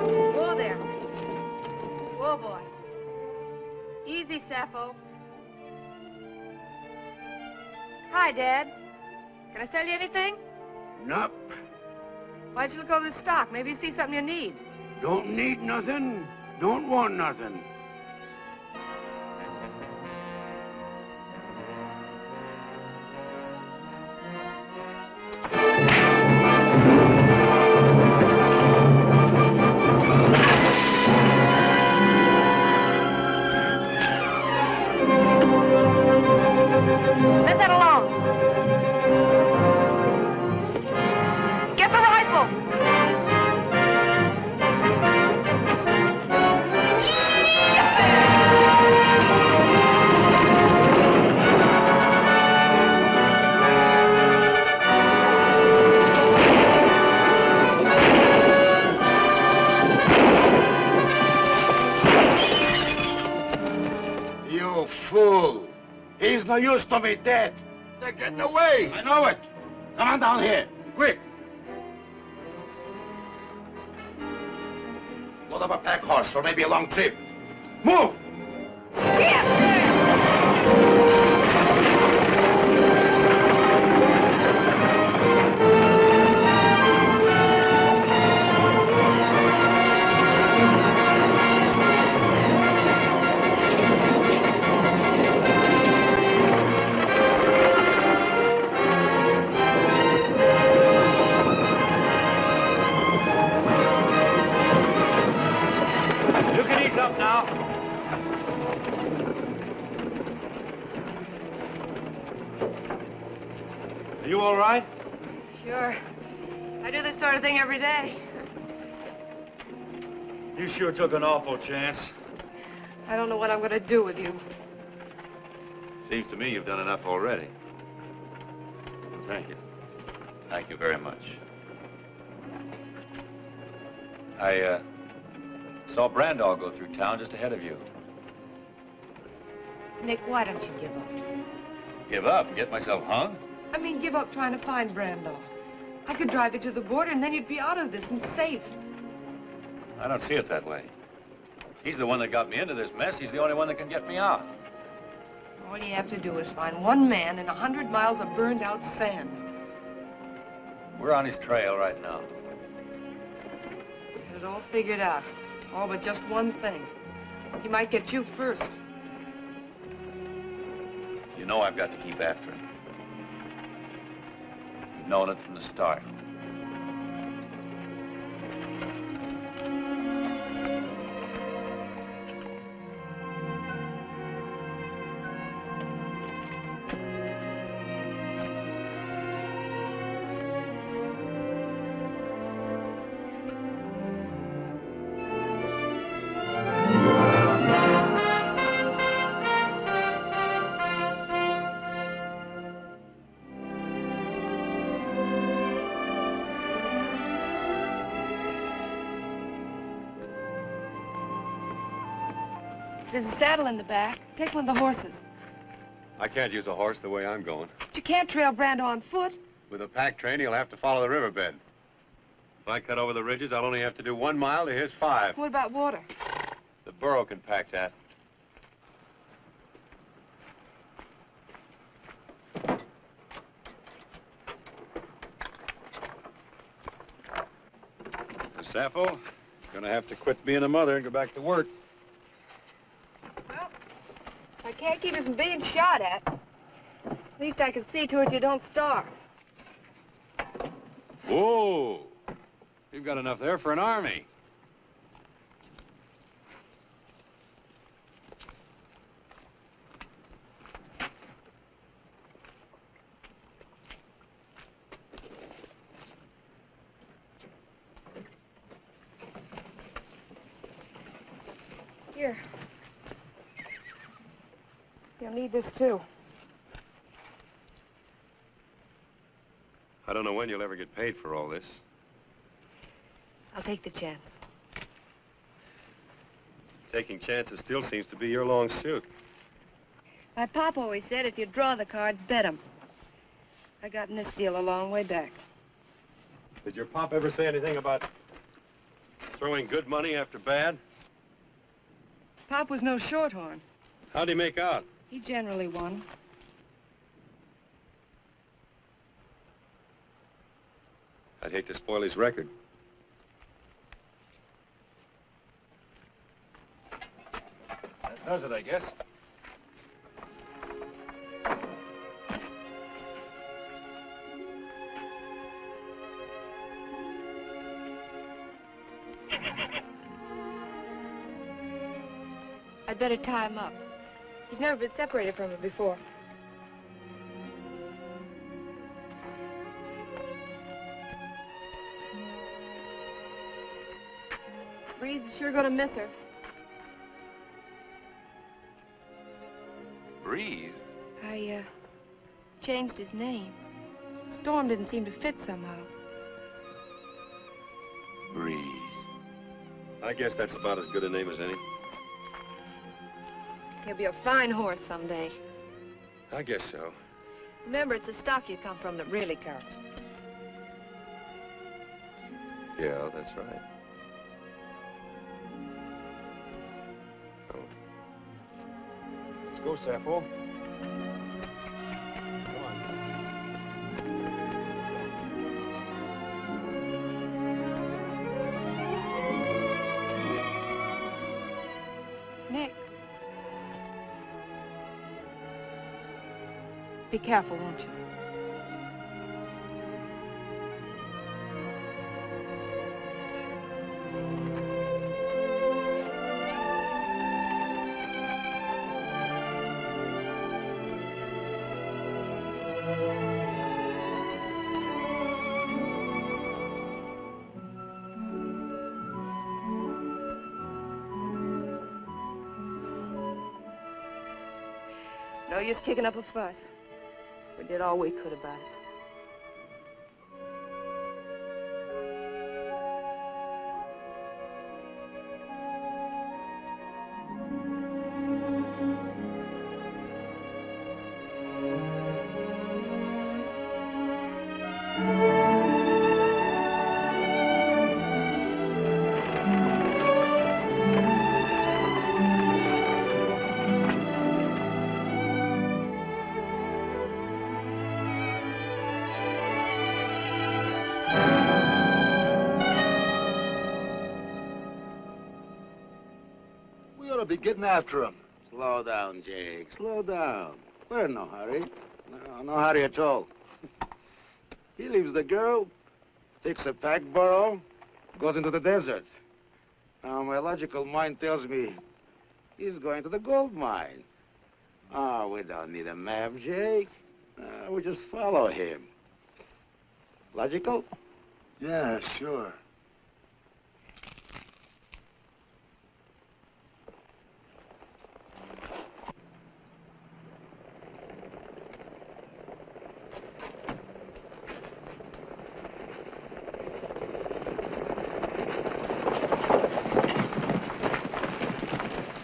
Whoa there. Whoa, boy. Easy, Sappho. Hi, Dad. Can I sell you anything? Nope. Why'd you look over the stock? Maybe you see something you need. Don't need nothing. Don't want nothing. Let that alone. Get the rifle. fool. He's no use to me dead. They're getting away. I know it. Come on down here, quick. Load up a pack horse for maybe a long trip. Move! You can ease up now. Are you all right? Sure. I do this sort of thing every day. You sure took an awful chance. I don't know what I'm going to do with you. Seems to me you've done enough already. Well, thank you. Thank you very much. I saw Brandall go through town just ahead of you. Nick, why don't you give up? Give up and get myself hung? I mean, give up trying to find Brandall. I could drive you to the border and then you'd be out of this and safe. I don't see it that way. He's the one that got me into this mess. He's the only one that can get me out. All you have to do is find one man in 100 miles of burned out sand. We're on his trail right now. Had it all figured out. All but just one thing. He might get you first. You know I've got to keep after him. You've known it from the start. There's a saddle in the back. Take one of the horses. I can't use a horse the way I'm going. But you can't trail Brando on foot. With a pack train, he'll have to follow the riverbed. If I cut over the ridges, I'll only have to do 1 mile to his 5. What about water? The burro can pack that. And Sappho, gonna have to quit being a mother and go back to work. I can't keep you from being shot at. At least I can see to it you don't starve. Whoa! You've got enough there for an army. Here. You'll need this, too. I don't know when you'll ever get paid for all this. I'll take the chance. Taking chances still seems to be your long suit. My pop always said if you draw the cards, bet 'em. I got in this deal a long way back. Did your pop ever say anything about throwing good money after bad? Pop was no shorthorn. How'd he make out? He generally won. I'd hate to spoil his record. That does it, I guess. I'd better tie him up. He's never been separated from her before. Breeze is sure gonna miss her. Breeze? I, changed his name. Storm didn't seem to fit somehow. Breeze. I guess that's about as good a name as any. He'll be a fine horse someday. I guess so. Remember, it's the stock you come from that really counts. Yeah, that's right. Let's go, Sappho. Nick. Be careful, won't you? No use kicking up a fuss. We did all we could about it. We ought to be getting after him. Slow down, Jake. Slow down. We're in no hurry. No hurry at all. He leaves the girl, takes a pack burro, goes into the desert. Now, my logical mind tells me he's going to the gold mine. Oh, we don't need a map, Jake. We just follow him. Logical? Yeah, sure.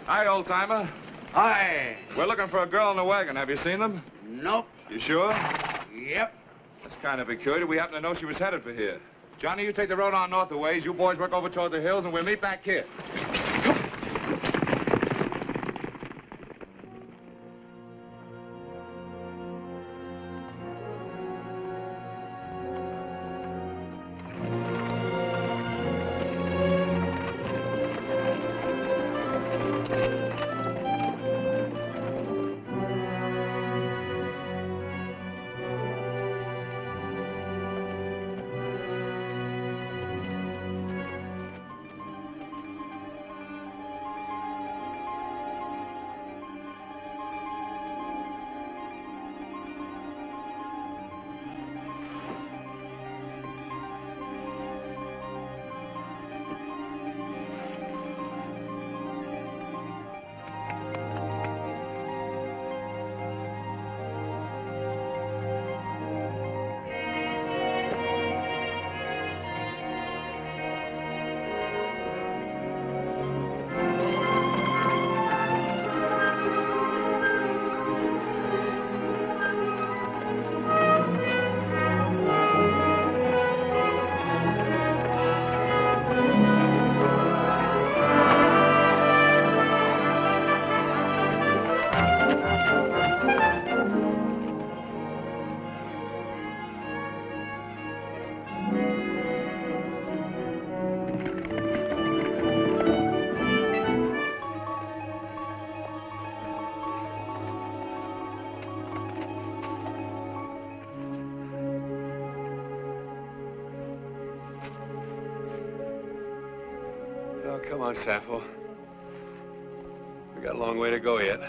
Hi, old-timer. Hi. We're looking for a girl in the wagon. Have you seen them? Nope. You sure? Yep. That's kind of peculiar. We happen to know she was headed for here. Johnny, you take the road on north a ways. You boys work over toward the hills, and we'll meet back here. Oh, come on, Sappho. We got a long way to go yet.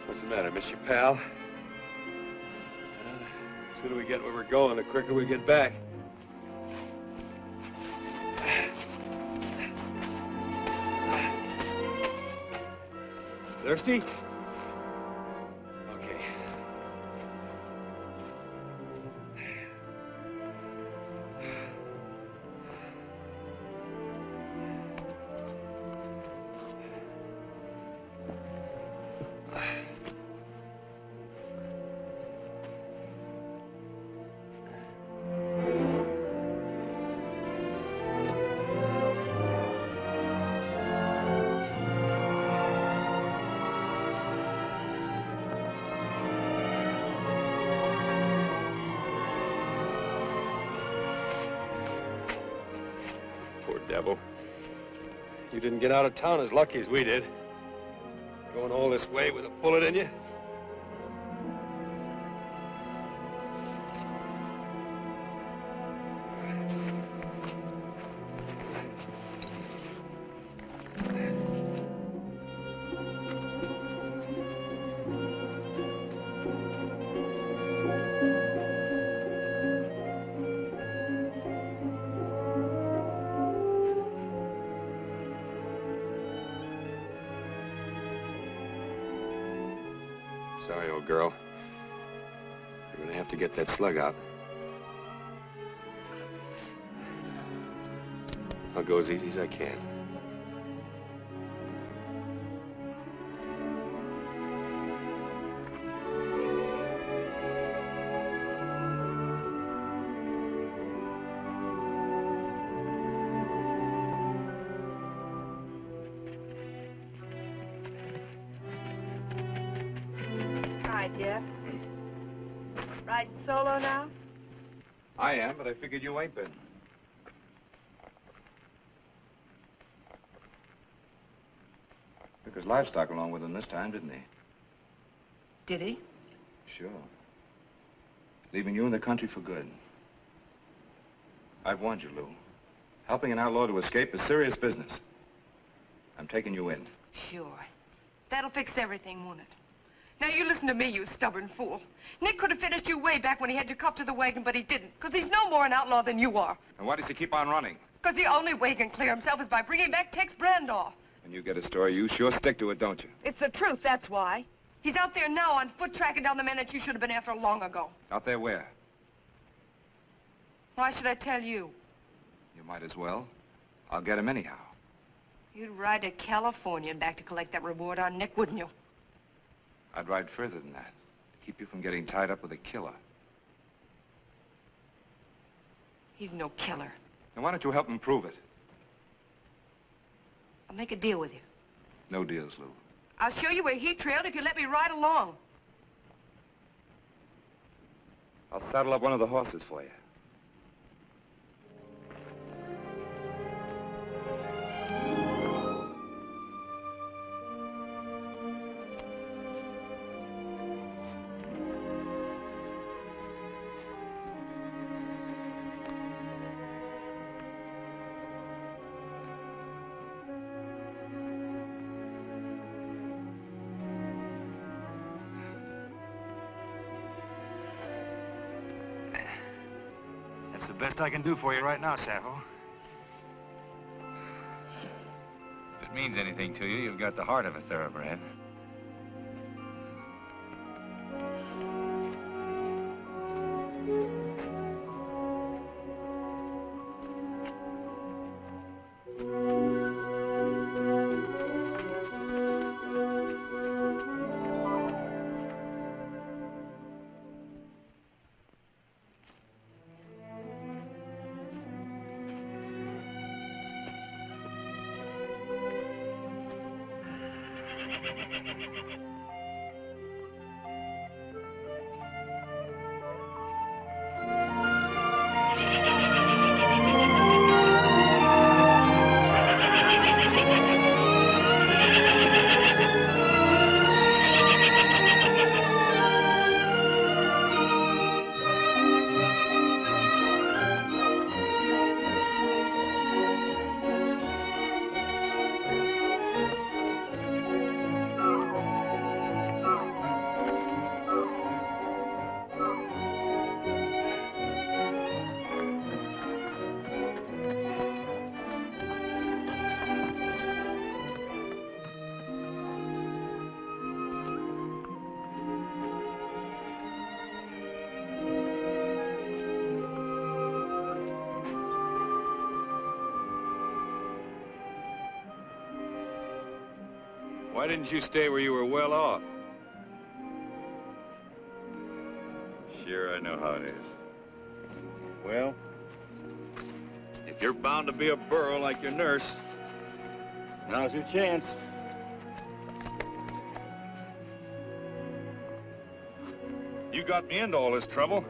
What's the matter, miss your pal? The sooner we get where we're going, the quicker we get back. Thirsty? Okay. You didn't get out of town as lucky as we did. Going all this way with a bullet in you. Sorry, old girl. You're gonna have to get that slug out. I'll go as easy as I can. Hi, Jeff. Riding solo now? I am, but I figured you ain't been. Took his livestock along with him this time, didn't he? Did he? Sure. Leaving you in the country for good. I've warned you, Lou. Helping an outlaw to escape is serious business. I'm taking you in. Sure. That'll fix everything, won't it? Now, you listen to me, you stubborn fool. Nick could have finished you way back when he had you cuffed to the wagon, but he didn't, because he's no more an outlaw than you are. And why does he keep on running? Because the only way he can clear himself is by bringing back Tex Brandoff. When you get a story, you sure stick to it, don't you? It's the truth, that's why. He's out there now on foot tracking down the man that you should have been after long ago. Out there where? Why should I tell you? You might as well. I'll get him anyhow. You'd ride to California and back to collect that reward on Nick, wouldn't you? I'd ride further than that, to keep you from getting tied up with a killer. He's no killer. Then why don't you help him prove it? I'll make a deal with you. No deals, Lou. I'll show you where he trailed if you let me ride along. I'll saddle up one of the horses for you. That's the best I can do for you right now, Sappho. If it means anything to you, you've got the heart of a thoroughbred. Why didn't you stay where you were well off? Sure, I know how it is. Well, if you're bound to be a burro like your nurse, now's your chance. You got me into all this trouble.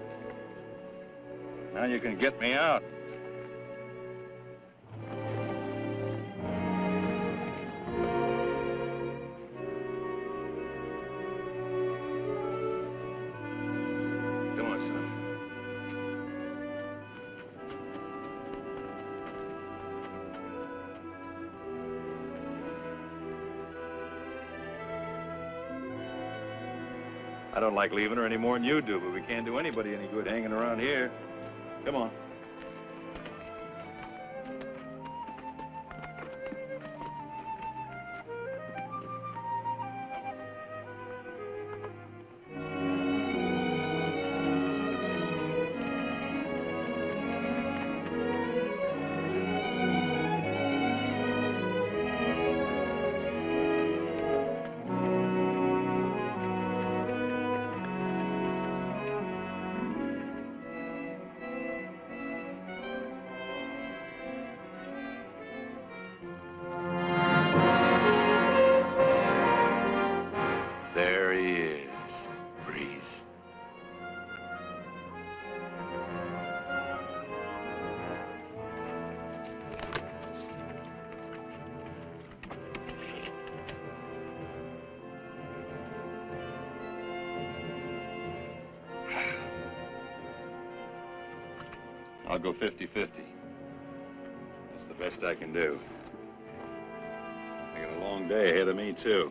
Now you can get me out. I don't like leaving her any more than you do, but we can't do anybody any good hanging around here. Come on. There he is, Breeze. I'll go 50-50. That's the best I can do. I got a long day ahead of me, too.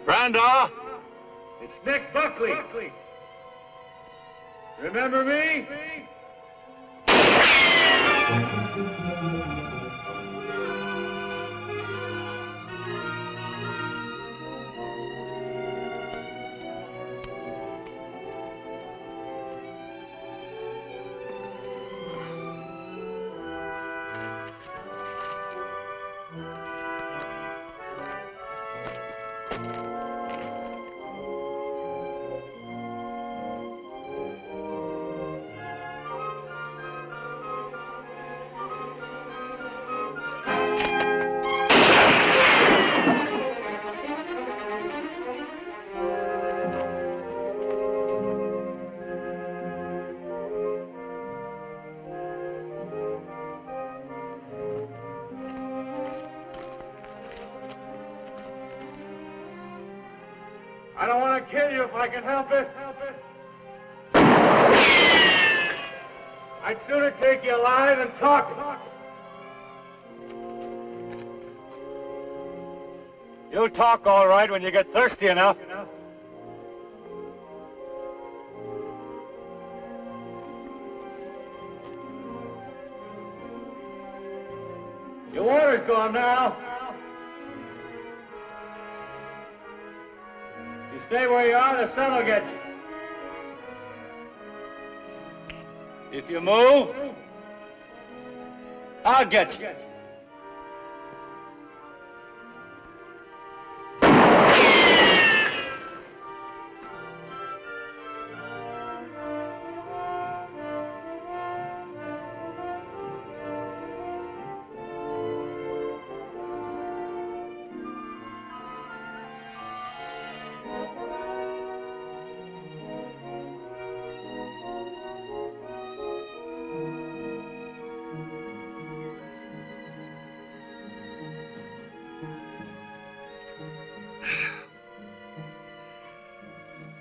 Brenda! It's Nick Buckley. Remember me? I don't want to kill you if I can help it. I'd sooner take you alive than talk. You'll talk all right when you get thirsty enough. Your water's gone now. You stay where you are, the sun will get you. If you move, I'll get you.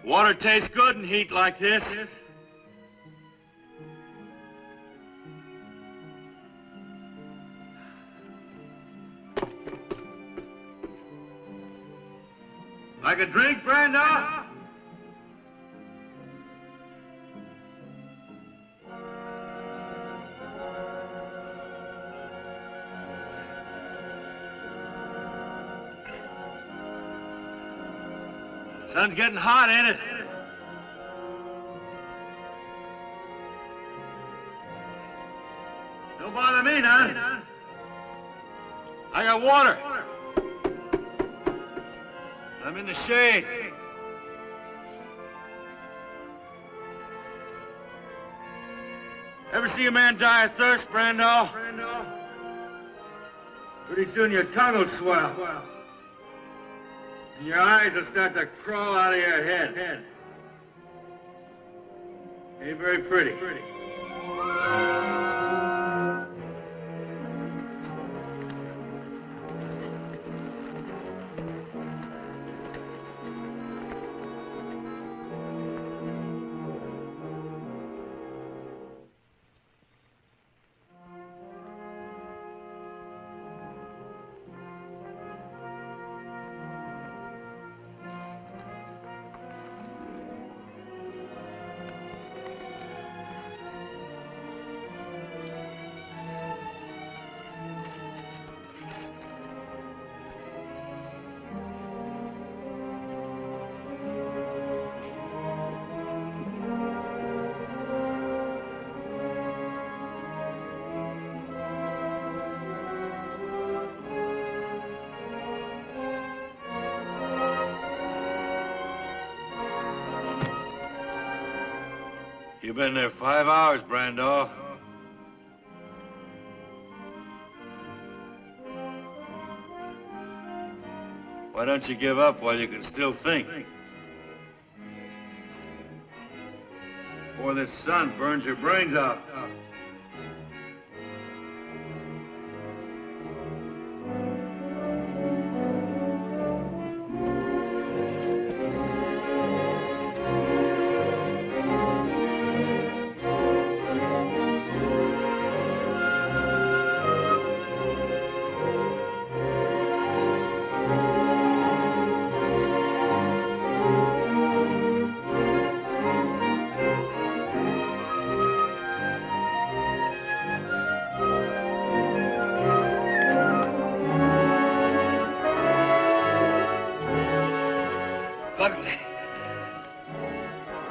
Water tastes good in heat like this. Like a drink, Brando? Sun's getting hot, ain't it? Don't bother me none. I got water. I'm in the shade. Ever see a man die of thirst, Brando? Pretty soon your tongue will swell. And your eyes will start to crawl out of your head. Ain't very pretty. You've been there 5 hours, Brando. Why don't you give up while you can still think? Before this sun burns your brains out.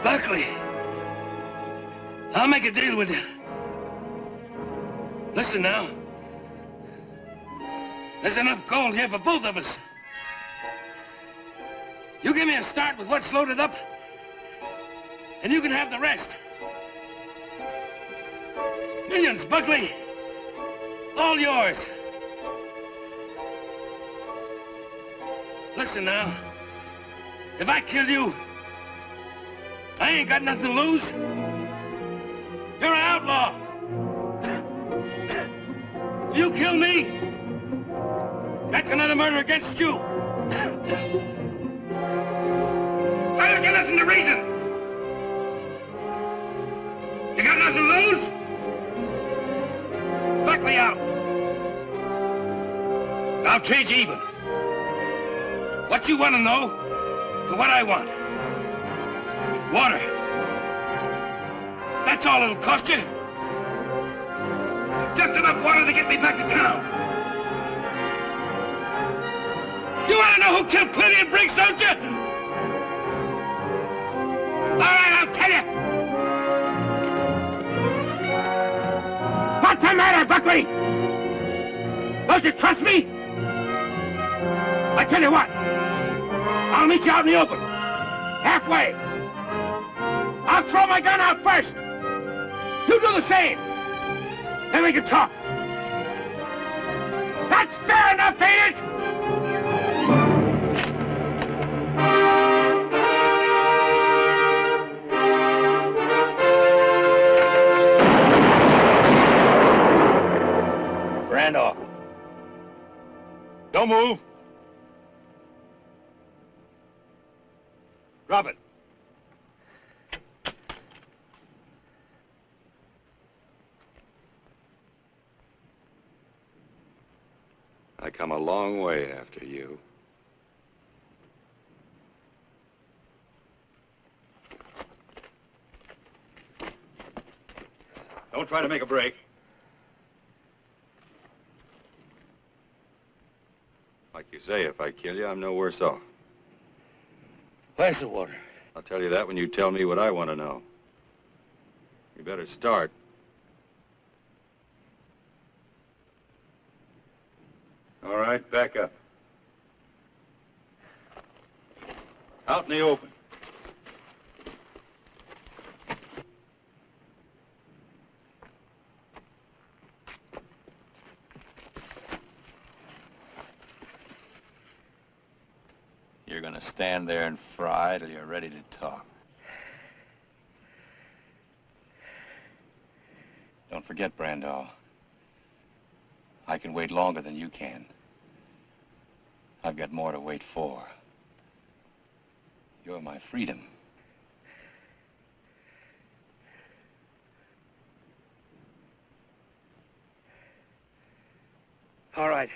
Buckley, I'll make a deal with you. Listen now. There's enough gold here for both of us. You give me a start with what's loaded up, and you can have the rest. Millions, Buckley. All yours. Listen now. If I kill you, I ain't got nothing to lose. You're an outlaw. If you kill me, that's another murder against you. Why don't you listen to reason? You got nothing to lose? Buckley out. I'll trade you even. What you want to know for what I want. Water. That's all it'll cost you. Just enough water to get me back to town. You want to know who killed Plenty and Briggs, don't you? All right, I'll tell you. What's the matter, Buckley? Don't you trust me? I tell you what. I'll meet you out in the open. Halfway. I'll throw my gun out first. You do the same. Then we can talk. That's fair enough, ain't it? Randolph. Don't move. Drop it. I come a long way after you. Don't try to make a break. Like you say, if I kill you, I'm no worse off. Where's the water? I'll tell you that when you tell me what I want to know. You better start. All right, back up. Out in the open. You're gonna stand there and fry till you're ready to talk. Don't forget, Brandall. I can wait longer than you can. I've got more to wait for. You're my freedom. All right.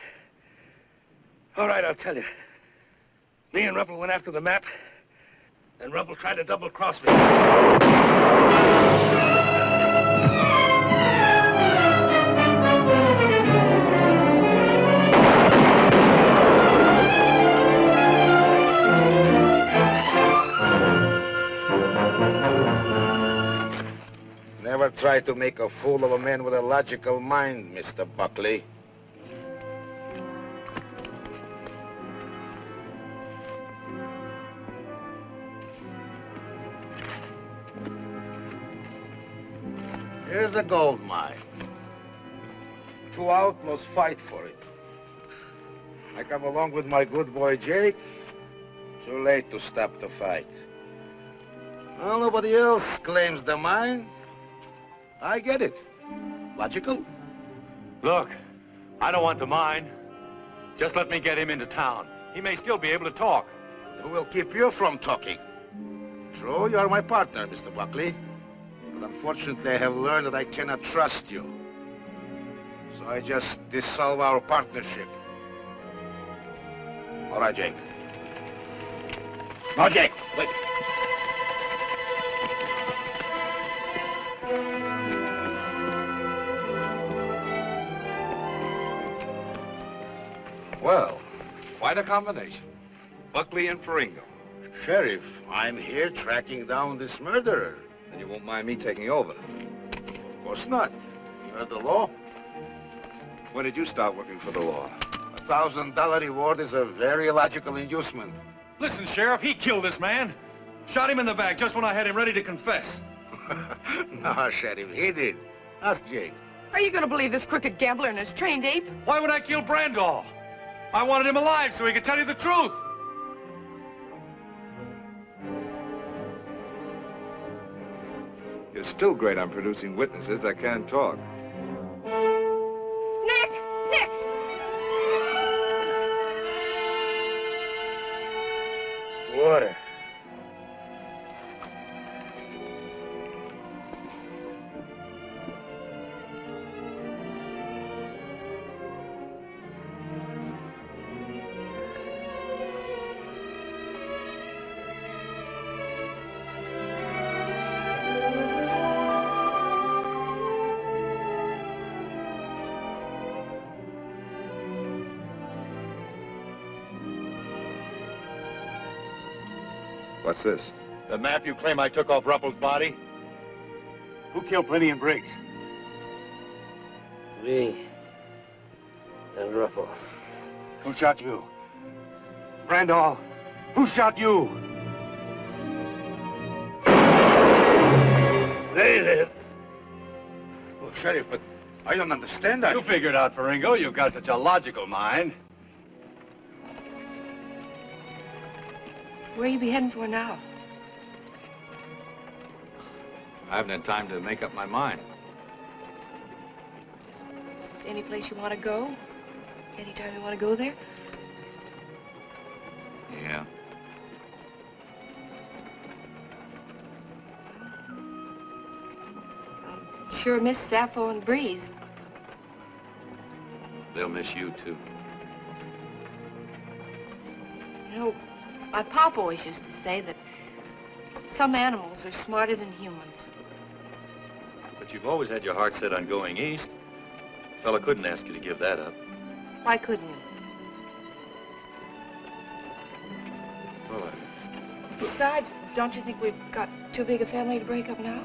All right, I'll tell you. Me and Ruppel went after the map, and Ruppel tried to double-cross me. Never try to make a fool of a man with a logical mind, Mr. Buckley. Here's a gold mine. Two outlaws fight for it. I come along with my good boy Jake. Too late to stop the fight. Well, nobody else claims the mine. I get it. Logical? Look, I don't want the mine. Just let me get him into town. He may still be able to talk. Who will keep you from talking? True, you are my partner, Mr. Buckley. But unfortunately, I have learned that I cannot trust you. So I just dissolve our partnership. All right, Jake. No, Jake, wait. Well, quite a combination. Buckley and Faringo. Sheriff, I'm here tracking down this murderer. And you won't mind me taking over? Of course not. You're the law. When did you start working for the law? $1,000 reward is a very logical inducement. Listen, Sheriff, he killed this man. Shot him in the back just when I had him ready to confess. No, Sheriff, he did. Ask Jake. Are you going to believe this crooked gambler and his trained ape? Why would I kill Brandall? I wanted him alive so he could tell you the truth. You're still great on producing witnesses that can't talk. Nick! Nick! Water. What's this? The map you claim I took off Ruppel's body? Who killed Plenty and Briggs? Me and Ruppel. Who shot you? Randall, who shot you? They live. Well, Sheriff, but I don't understand that. You figured out, Faringo. You've got such a logical mind. Where you be heading for now? I haven't had time to make up my mind. Any place you want to go? Anytime you want to go there? Yeah. Sure miss Sappho and Breeze. They'll miss you, too. You know, my pop always used to say that some animals are smarter than humans. But you've always had your heart set on going east. A fella couldn't ask you to give that up. Why couldn't you? Well, Besides, don't you think we've got too big a family to break up now?